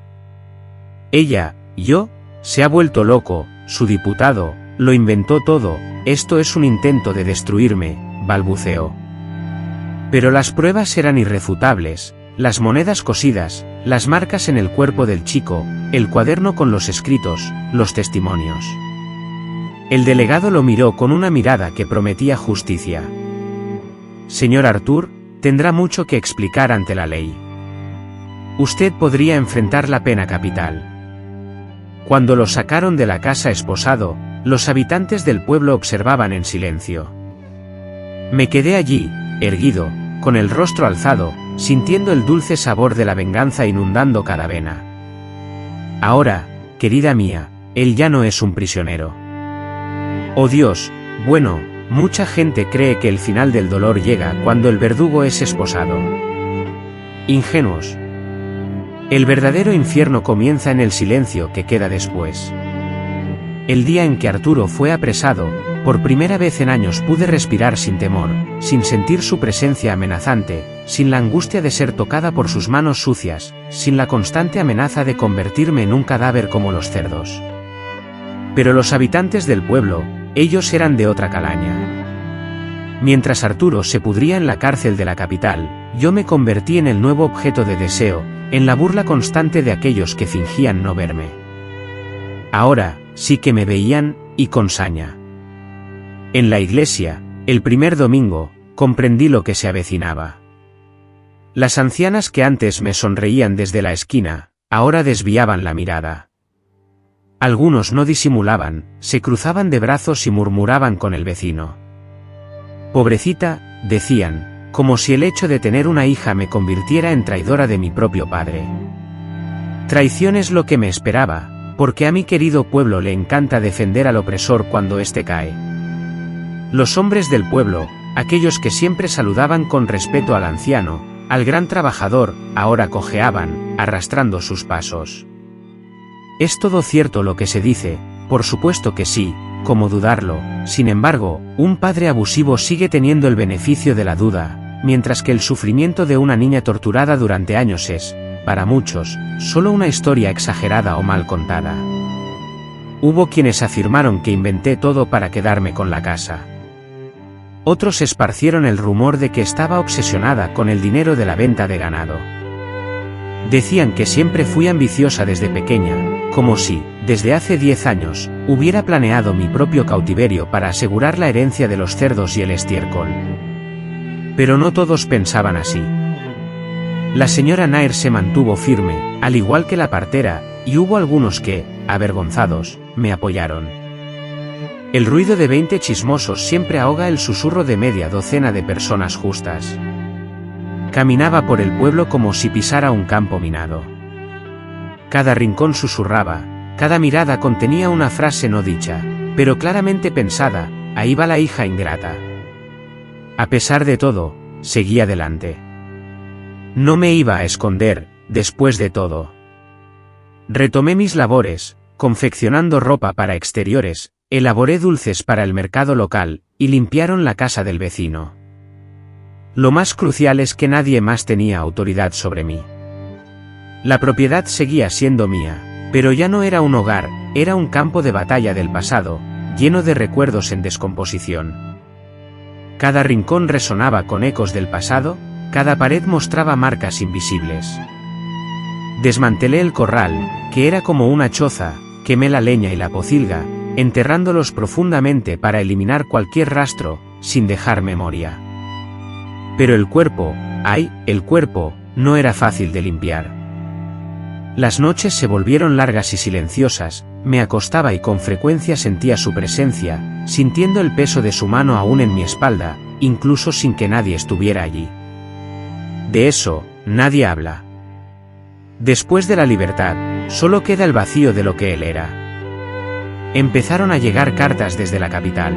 Ella, yo, se ha vuelto loco, su diputado, lo inventó todo, esto es un intento de destruirme, balbuceó. Pero las pruebas eran irrefutables, las monedas cosidas, las marcas en el cuerpo del chico, el cuaderno con los escritos, los testimonios. El delegado lo miró con una mirada que prometía justicia. Señor Artur, tendrá mucho que explicar ante la ley. usted podría enfrentar la pena capital. Cuando lo sacaron de la casa esposado, los habitantes del pueblo observaban en silencio. Me quedé allí, erguido, con el rostro alzado, sintiendo el dulce sabor de la venganza inundando cada vena. Ahora, querida mía, él ya no es un prisionero. Oh Dios, bueno, mucha gente cree que el final del dolor llega cuando el verdugo es esposado. Ingenuos. El verdadero infierno comienza en el silencio que queda después. El día en que Arturo fue apresado, por primera vez en años pude respirar sin temor, sin sentir su presencia amenazante, sin la angustia de ser tocada por sus manos sucias, sin la constante amenaza de convertirme en un cadáver como los cerdos. Pero los habitantes del pueblo, ellos eran de otra calaña. Mientras Arturo se pudría en la cárcel de la capital, yo me convertí en el nuevo objeto de deseo, en la burla constante de aquellos que fingían no verme. Ahora, sí que me veían, y con saña. En la iglesia, el primer domingo, comprendí lo que se avecinaba. Las ancianas que antes me sonreían desde la esquina, ahora desviaban la mirada. Algunos no disimulaban, se cruzaban de brazos y murmuraban con el vecino. Pobrecita, decían, como si el hecho de tener una hija me convirtiera en traidora de mi propio padre. Traición es lo que me esperaba, porque a mi querido pueblo le encanta defender al opresor cuando éste cae. Los hombres del pueblo, aquellos que siempre saludaban con respeto al anciano, al gran trabajador, ahora cojeaban, arrastrando sus pasos. ¿Es todo cierto lo que se dice? Por supuesto que sí, ¿cómo dudarlo? Sin embargo, un padre abusivo sigue teniendo el beneficio de la duda, mientras que el sufrimiento de una niña torturada durante años es, para muchos, solo una historia exagerada o mal contada. Hubo quienes afirmaron que inventé todo para quedarme con la casa. Otros esparcieron el rumor de que estaba obsesionada con el dinero de la venta de ganado. Decían que siempre fui ambiciosa desde pequeña, como si, desde hace 10 años, hubiera planeado mi propio cautiverio para asegurar la herencia de los cerdos y el estiércol. Pero no todos pensaban así. La señora Nair se mantuvo firme, al igual que la partera, y hubo algunos que, avergonzados, me apoyaron. El ruido de 20 chismosos siempre ahoga el susurro de media docena de personas justas. Caminaba por el pueblo como si pisara un campo minado. Cada rincón susurraba, cada mirada contenía una frase no dicha, pero claramente pensada, ahí va la hija ingrata. A pesar de todo, seguí adelante. No me iba a esconder, después de todo. Retomé mis labores, confeccionando ropa para exteriores, elaboré dulces para el mercado local, y limpiaron la casa del vecino. Lo más crucial es que nadie más tenía autoridad sobre mí. La propiedad seguía siendo mía, pero ya no era un hogar, era un campo de batalla del pasado, lleno de recuerdos en descomposición. Cada rincón resonaba con ecos del pasado, cada pared mostraba marcas invisibles. Desmantelé el corral, que era como una choza, quemé la leña y la pocilga, enterrándolos profundamente para eliminar cualquier rastro, sin dejar memoria. Pero el cuerpo, ¡ay!, el cuerpo, no era fácil de limpiar. Las noches se volvieron largas y silenciosas, me acostaba y con frecuencia sentía su presencia, sintiendo el peso de su mano aún en mi espalda, incluso sin que nadie estuviera allí. De eso, nadie habla. Después de la libertad, solo queda el vacío de lo que él era. Empezaron a llegar cartas desde la capital.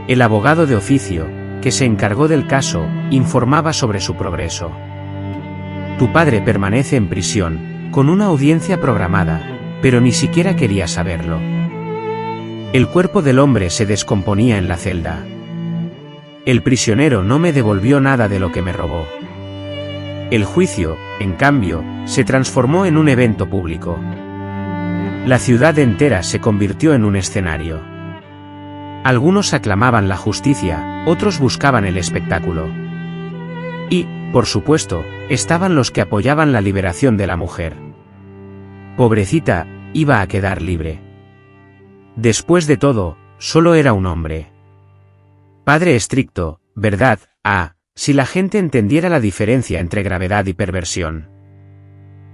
El abogado de oficio, que se encargó del caso, informaba sobre su progreso. Tu padre permanece en prisión, con una audiencia programada, pero ni siquiera quería saberlo. El cuerpo del hombre se descomponía en la celda. El prisionero no me devolvió nada de lo que me robó. El juicio, en cambio, se transformó en un evento público. La ciudad entera se convirtió en un escenario. Algunos aclamaban la justicia, otros buscaban el espectáculo. Y, por supuesto, estaban los que apoyaban la liberación de la mujer. Pobrecita, iba a quedar libre. Después de todo, solo era un hombre. Padre estricto, ¿verdad? Ah, si la gente entendiera la diferencia entre gravedad y perversión.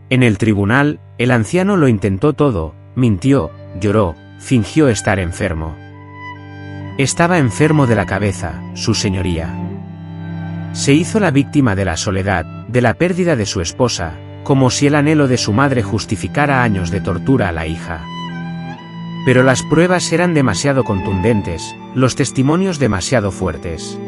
En el tribunal, el anciano lo intentó todo, mintió, lloró, fingió estar enfermo. Estaba enfermo de la cabeza, su señoría. Se hizo la víctima de la soledad, de la pérdida de su esposa, como si el anhelo de su madre justificara años de tortura a la hija. Pero las pruebas eran demasiado contundentes, los testimonios demasiado fuertes.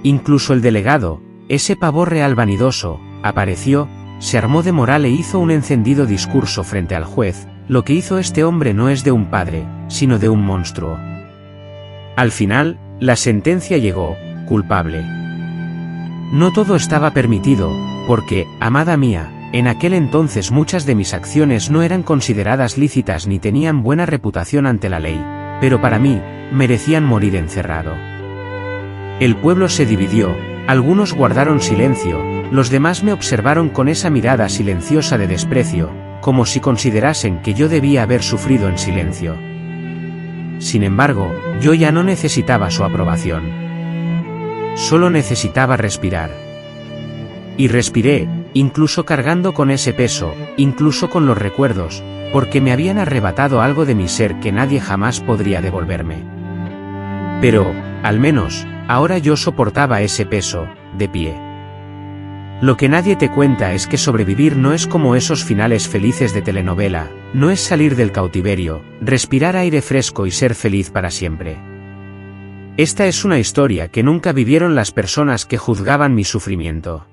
Incluso el delegado, ese pavor real vanidoso, apareció, se armó de moral e hizo un encendido discurso frente al juez. Lo que hizo este hombre no es de un padre, sino de un monstruo. Al final, la sentencia llegó, culpable. No todo estaba permitido, porque, amada mía, en aquel entonces muchas de mis acciones no eran consideradas lícitas ni tenían buena reputación ante la ley, pero para mí, merecían morir encerrado. El pueblo se dividió, algunos guardaron silencio, los demás me observaron con esa mirada silenciosa de desprecio, como si considerasen que yo debía haber sufrido en silencio. Sin embargo, yo ya no necesitaba su aprobación. Solo necesitaba respirar. Y respiré, incluso cargando con ese peso, incluso con los recuerdos, porque me habían arrebatado algo de mi ser que nadie jamás podría devolverme. Pero, al menos, ahora yo soportaba ese peso, de pie. Lo que nadie te cuenta es que sobrevivir no es como esos finales felices de telenovela, no es salir del cautiverio, respirar aire fresco y ser feliz para siempre. Esta es una historia que nunca vivieron las personas que juzgaban mi sufrimiento.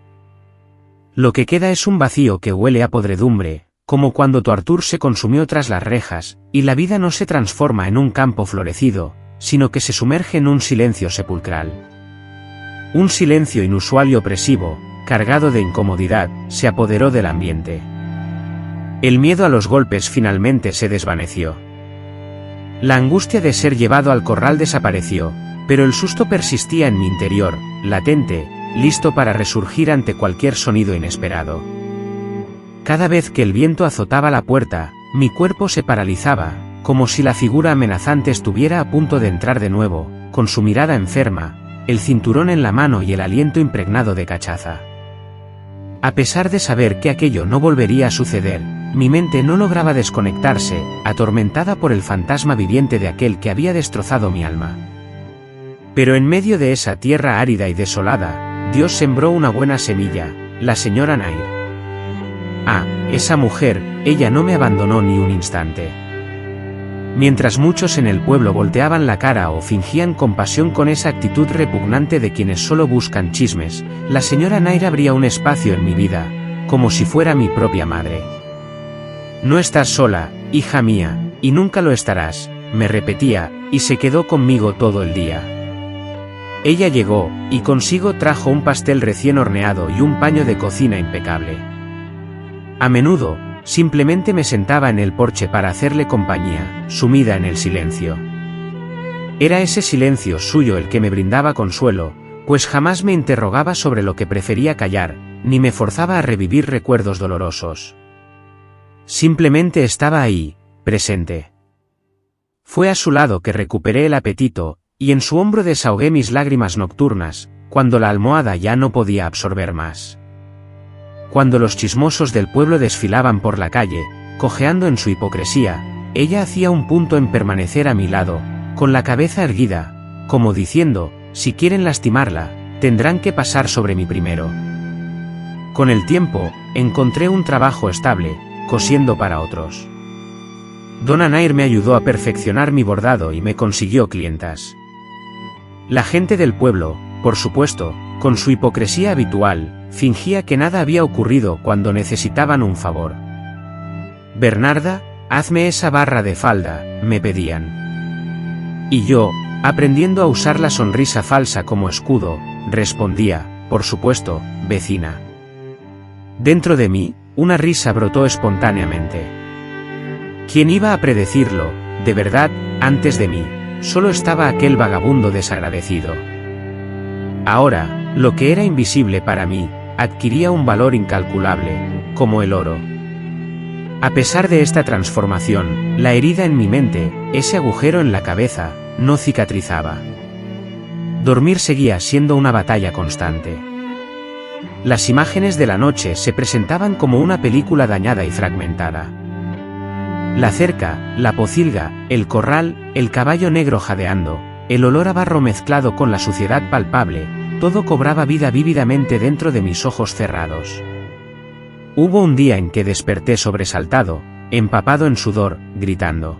Lo que queda es un vacío que huele a podredumbre, como cuando tu Arthur se consumió tras las rejas, y la vida no se transforma en un campo florecido, sino que se sumerge en un silencio sepulcral. Un silencio inusual y opresivo, cargado de incomodidad, se apoderó del ambiente. El miedo a los golpes finalmente se desvaneció. La angustia de ser llevado al corral desapareció, pero el susto persistía en mi interior, latente, listo para resurgir ante cualquier sonido inesperado. Cada vez que el viento azotaba la puerta, mi cuerpo se paralizaba, como si la figura amenazante estuviera a punto de entrar de nuevo, con su mirada enferma, el cinturón en la mano y el aliento impregnado de cachaza. A pesar de saber que aquello no volvería a suceder, mi mente no lograba desconectarse, atormentada por el fantasma viviente de aquel que había destrozado mi alma. Pero en medio de esa tierra árida y desolada, Dios sembró una buena semilla, la señora Nair. Ah, esa mujer, ella no me abandonó ni un instante. Mientras muchos en el pueblo volteaban la cara o fingían compasión con esa actitud repugnante de quienes solo buscan chismes, la señora Nair abría un espacio en mi vida, como si fuera mi propia madre. No estás sola, hija mía, y nunca lo estarás, me repetía, y se quedó conmigo todo el día. Ella llegó, y consigo trajo un pastel recién horneado y un paño de cocina impecable. A menudo, simplemente me sentaba en el porche para hacerle compañía, sumida en el silencio. Era ese silencio suyo el que me brindaba consuelo, pues jamás me interrogaba sobre lo que prefería callar, ni me forzaba a revivir recuerdos dolorosos. Simplemente estaba ahí, presente. Fue a su lado que recuperé el apetito, y en su hombro desahogué mis lágrimas nocturnas, cuando la almohada ya no podía absorber más. Cuando los chismosos del pueblo desfilaban por la calle, cojeando en su hipocresía, ella hacía un punto en permanecer a mi lado, con la cabeza erguida, como diciendo, si quieren lastimarla, tendrán que pasar sobre mí primero. Con el tiempo, encontré un trabajo estable, cosiendo para otros. Dona Nair me ayudó a perfeccionar mi bordado y me consiguió clientas. La gente del pueblo, por supuesto, con su hipocresía habitual, fingía que nada había ocurrido cuando necesitaban un favor. Bernarda, hazme esa barra de falda, me pedían. Y yo, aprendiendo a usar la sonrisa falsa como escudo, respondía, por supuesto, vecina. Dentro de mí, una risa brotó espontáneamente. ¿Quién iba a predecirlo, de verdad, antes de mí? Solo estaba aquel vagabundo desagradecido. Ahora, lo que era invisible para mí, adquiría un valor incalculable, como el oro. A pesar de esta transformación, la herida en mi mente, ese agujero en la cabeza, no cicatrizaba. Dormir seguía siendo una batalla constante. Las imágenes de la noche se presentaban como una película dañada y fragmentada. La cerca, la pocilga, el corral, el caballo negro jadeando, el olor a barro mezclado con la suciedad palpable, todo cobraba vida vívidamente dentro de mis ojos cerrados. Hubo un día en que desperté sobresaltado, empapado en sudor, gritando.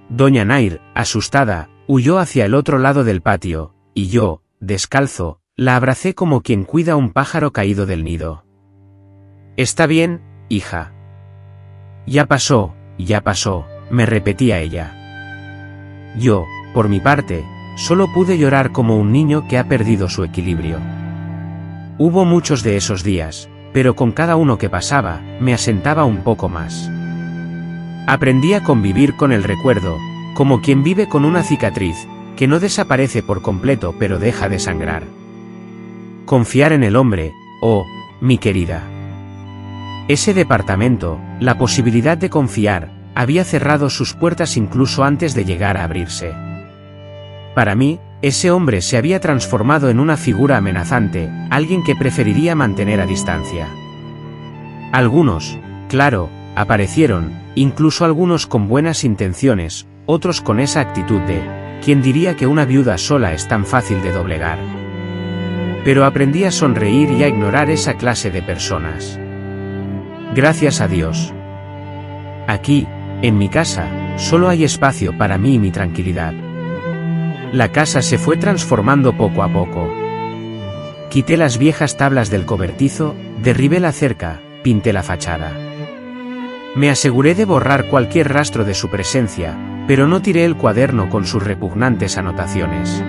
Doña Nair, asustada, huyó hacia el otro lado del patio, y yo, descalzo, la abracé como quien cuida a un pájaro caído del nido. «Está bien, hija». Ya pasó, me repetía ella. Yo, por mi parte, solo pude llorar como un niño que ha perdido su equilibrio. Hubo muchos de esos días, pero con cada uno que pasaba, me asentaba un poco más. Aprendí a convivir con el recuerdo, como quien vive con una cicatriz, que no desaparece por completo pero deja de sangrar. Confiar en el hombre, oh, mi querida. Ese departamento, la posibilidad de confiar, había cerrado sus puertas incluso antes de llegar a abrirse. Para mí, ese hombre se había transformado en una figura amenazante, alguien que preferiría mantener a distancia. Algunos, claro, aparecieron, incluso algunos con buenas intenciones, otros con esa actitud de, ¿quién diría que una viuda sola es tan fácil de doblegar? Pero aprendí a sonreír y a ignorar esa clase de personas. Gracias a Dios. Aquí, en mi casa, solo hay espacio para mí y mi tranquilidad. La casa se fue transformando poco a poco. Quité las viejas tablas del cobertizo, derribé la cerca, pinté la fachada. Me aseguré de borrar cualquier rastro de su presencia, pero no tiré el cuaderno con sus repugnantes anotaciones.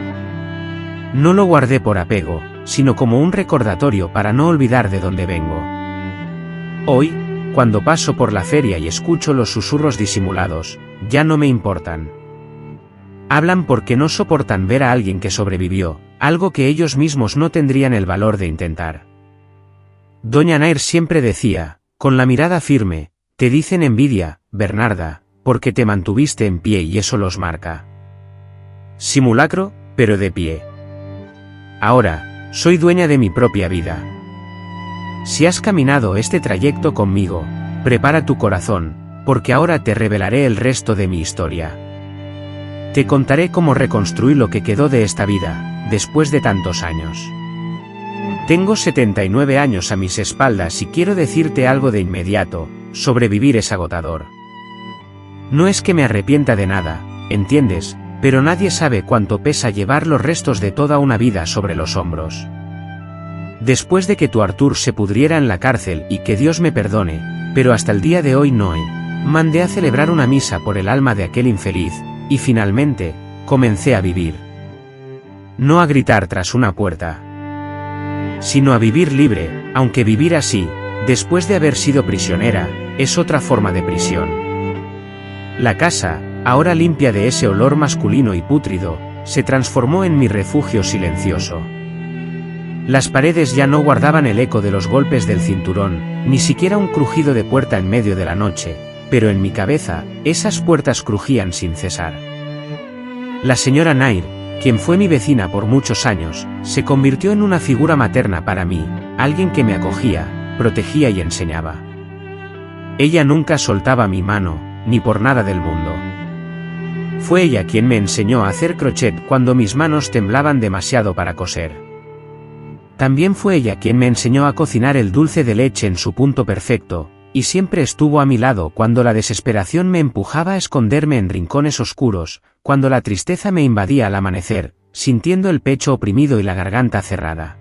No lo guardé por apego, sino como un recordatorio para no olvidar de dónde vengo. Hoy, cuando paso por la feria y escucho los susurros disimulados, ya no me importan. Hablan porque no soportan ver a alguien que sobrevivió, algo que ellos mismos no tendrían el valor de intentar. Doña Nair siempre decía, con la mirada firme, te dicen envidia, Bernarda, porque te mantuviste en pie y eso los marca. Simulacro, pero de pie. Ahora, soy dueña de mi propia vida. Si has caminado este trayecto conmigo, prepara tu corazón, porque ahora te revelaré el resto de mi historia. Te contaré cómo reconstruí lo que quedó de esta vida, después de tantos años. Tengo 79 años a mis espaldas y quiero decirte algo de inmediato, sobrevivir es agotador. No es que me arrepienta de nada, ¿entiendes? Pero nadie sabe cuánto pesa llevar los restos de toda una vida sobre los hombros. Después de que tu Artur se pudriera en la cárcel y que Dios me perdone, pero hasta el día de hoy no mandé a celebrar una misa por el alma de aquel infeliz, y finalmente, comencé a vivir. No a gritar tras una puerta, sino a vivir libre, aunque vivir así, después de haber sido prisionera, es otra forma de prisión. La casa, ahora limpia de ese olor masculino y pútrido, se transformó en mi refugio silencioso. Las paredes ya no guardaban el eco de los golpes del cinturón, ni siquiera un crujido de puerta en medio de la noche, pero en mi cabeza, esas puertas crujían sin cesar. La señora Nair, quien fue mi vecina por muchos años, se convirtió en una figura materna para mí, alguien que me acogía, protegía y enseñaba. Ella nunca soltaba mi mano, ni por nada del mundo. Fue ella quien me enseñó a hacer crochet cuando mis manos temblaban demasiado para coser. También fue ella quien me enseñó a cocinar el dulce de leche en su punto perfecto, y siempre estuvo a mi lado cuando la desesperación me empujaba a esconderme en rincones oscuros, cuando la tristeza me invadía al amanecer, sintiendo el pecho oprimido y la garganta cerrada.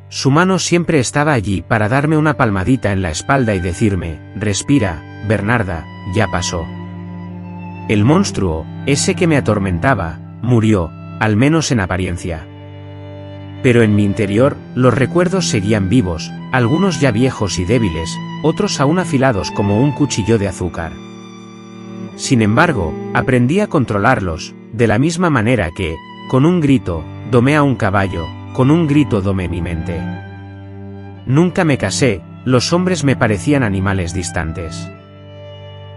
Su mano siempre estaba allí para darme una palmadita en la espalda y decirme, respira, Bernarda, ya pasó. El monstruo, ese que me atormentaba, murió, al menos en apariencia. Pero en mi interior, los recuerdos seguían vivos, algunos ya viejos y débiles, otros aún afilados como un cuchillo de azúcar. Sin embargo, aprendí a controlarlos, de la misma manera que, con un grito, domé a un caballo, con un grito domé mi mente. Nunca me casé, los hombres me parecían animales distantes.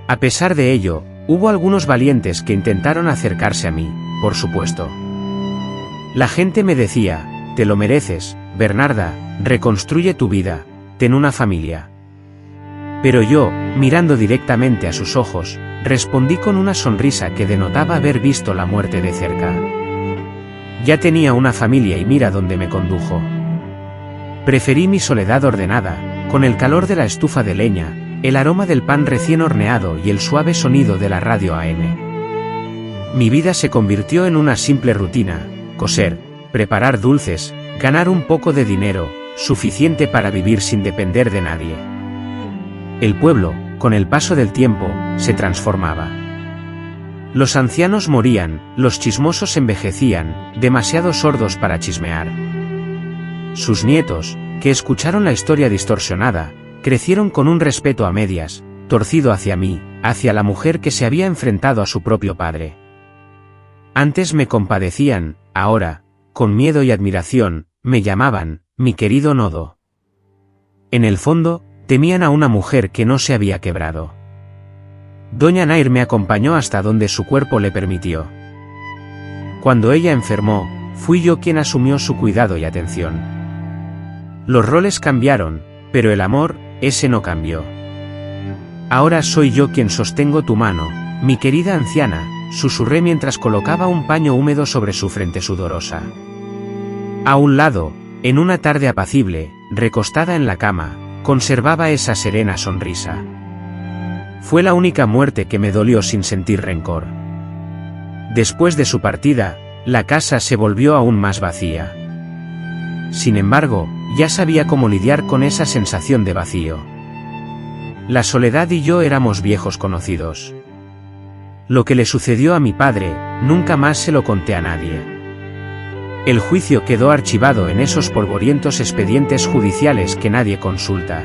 A pesar de ello, hubo algunos valientes que intentaron acercarse a mí, por supuesto. La gente me decía, te lo mereces, Bernarda, reconstruye tu vida, ten una familia. Pero yo, mirando directamente a sus ojos, respondí con una sonrisa que denotaba haber visto la muerte de cerca. Ya tenía una familia y mira dónde me condujo. Preferí mi soledad ordenada, con el calor de la estufa de leña, el aroma del pan recién horneado y el suave sonido de la radio AM. Mi vida se convirtió en una simple rutina: coser, preparar dulces, ganar un poco de dinero, suficiente para vivir sin depender de nadie. El pueblo, con el paso del tiempo, se transformaba. Los ancianos morían, los chismosos envejecían, demasiado sordos para chismear. Sus nietos, que escucharon la historia distorsionada, crecieron con un respeto a medias, torcido hacia mí, hacia la mujer que se había enfrentado a su propio padre. Antes me compadecían, ahora, con miedo y admiración, me llamaban, mi querido Nodo. En el fondo, temían a una mujer que no se había quebrado. Doña Nair me acompañó hasta donde su cuerpo le permitió. Cuando ella enfermó, fui yo quien asumió su cuidado y atención. Los roles cambiaron, pero el amor, ese no cambió. Ahora soy yo quien sostengo tu mano, mi querida anciana, susurré mientras colocaba un paño húmedo sobre su frente sudorosa. A un lado, en una tarde apacible, recostada en la cama, conservaba esa serena sonrisa. Fue la única muerte que me dolió sin sentir rencor. Después de su partida, la casa se volvió aún más vacía. Sin embargo, ya sabía cómo lidiar con esa sensación de vacío. La soledad y yo éramos viejos conocidos. Lo que le sucedió a mi padre, nunca más se lo conté a nadie. El juicio quedó archivado en esos polvorientos expedientes judiciales que nadie consulta.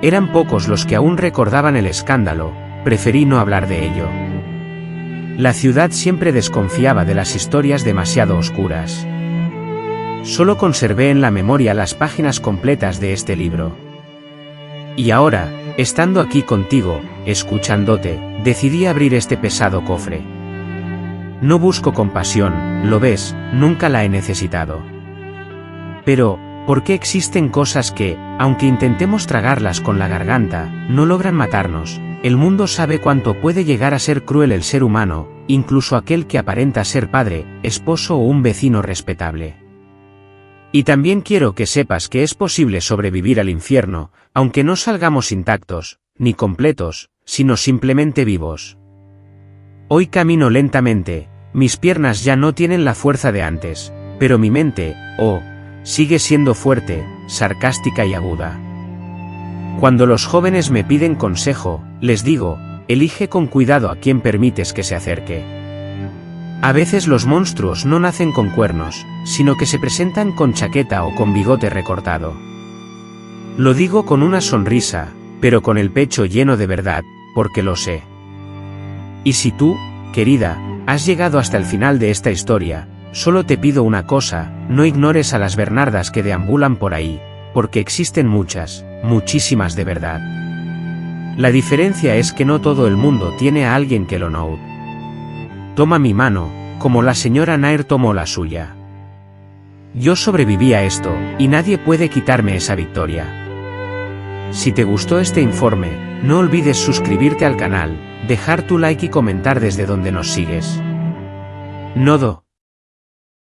Eran pocos los que aún recordaban el escándalo, preferí no hablar de ello. La ciudad siempre desconfiaba de las historias demasiado oscuras. Solo conservé en la memoria las páginas completas de este libro. Y ahora, estando aquí contigo, escuchándote, decidí abrir este pesado cofre. No busco compasión, lo ves, nunca la he necesitado. Pero, ¿por qué existen cosas que, aunque intentemos tragarlas con la garganta, no logran matarnos? El mundo sabe cuánto puede llegar a ser cruel el ser humano, incluso aquel que aparenta ser padre, esposo o un vecino respetable. Y también quiero que sepas que es posible sobrevivir al infierno, aunque no salgamos intactos, ni completos, sino simplemente vivos. Hoy camino lentamente, mis piernas ya no tienen la fuerza de antes, pero mi mente, sigue siendo fuerte, sarcástica y aguda. Cuando los jóvenes me piden consejo, les digo, elige con cuidado a quien permites que se acerque. A veces los monstruos no nacen con cuernos, sino que se presentan con chaqueta o con bigote recortado. Lo digo con una sonrisa, pero con el pecho lleno de verdad, porque lo sé. Y si tú, querida, has llegado hasta el final de esta historia, solo te pido una cosa: no ignores a las Bernardas que deambulan por ahí, porque existen muchas, muchísimas de verdad. La diferencia es que no todo el mundo tiene a alguien que lo know. Toma mi mano, como la señora Nair tomó la suya. Yo sobreviví a esto, y nadie puede quitarme esa victoria. Si te gustó este informe, no olvides suscribirte al canal, dejar tu like y comentar desde donde nos sigues. Nodo.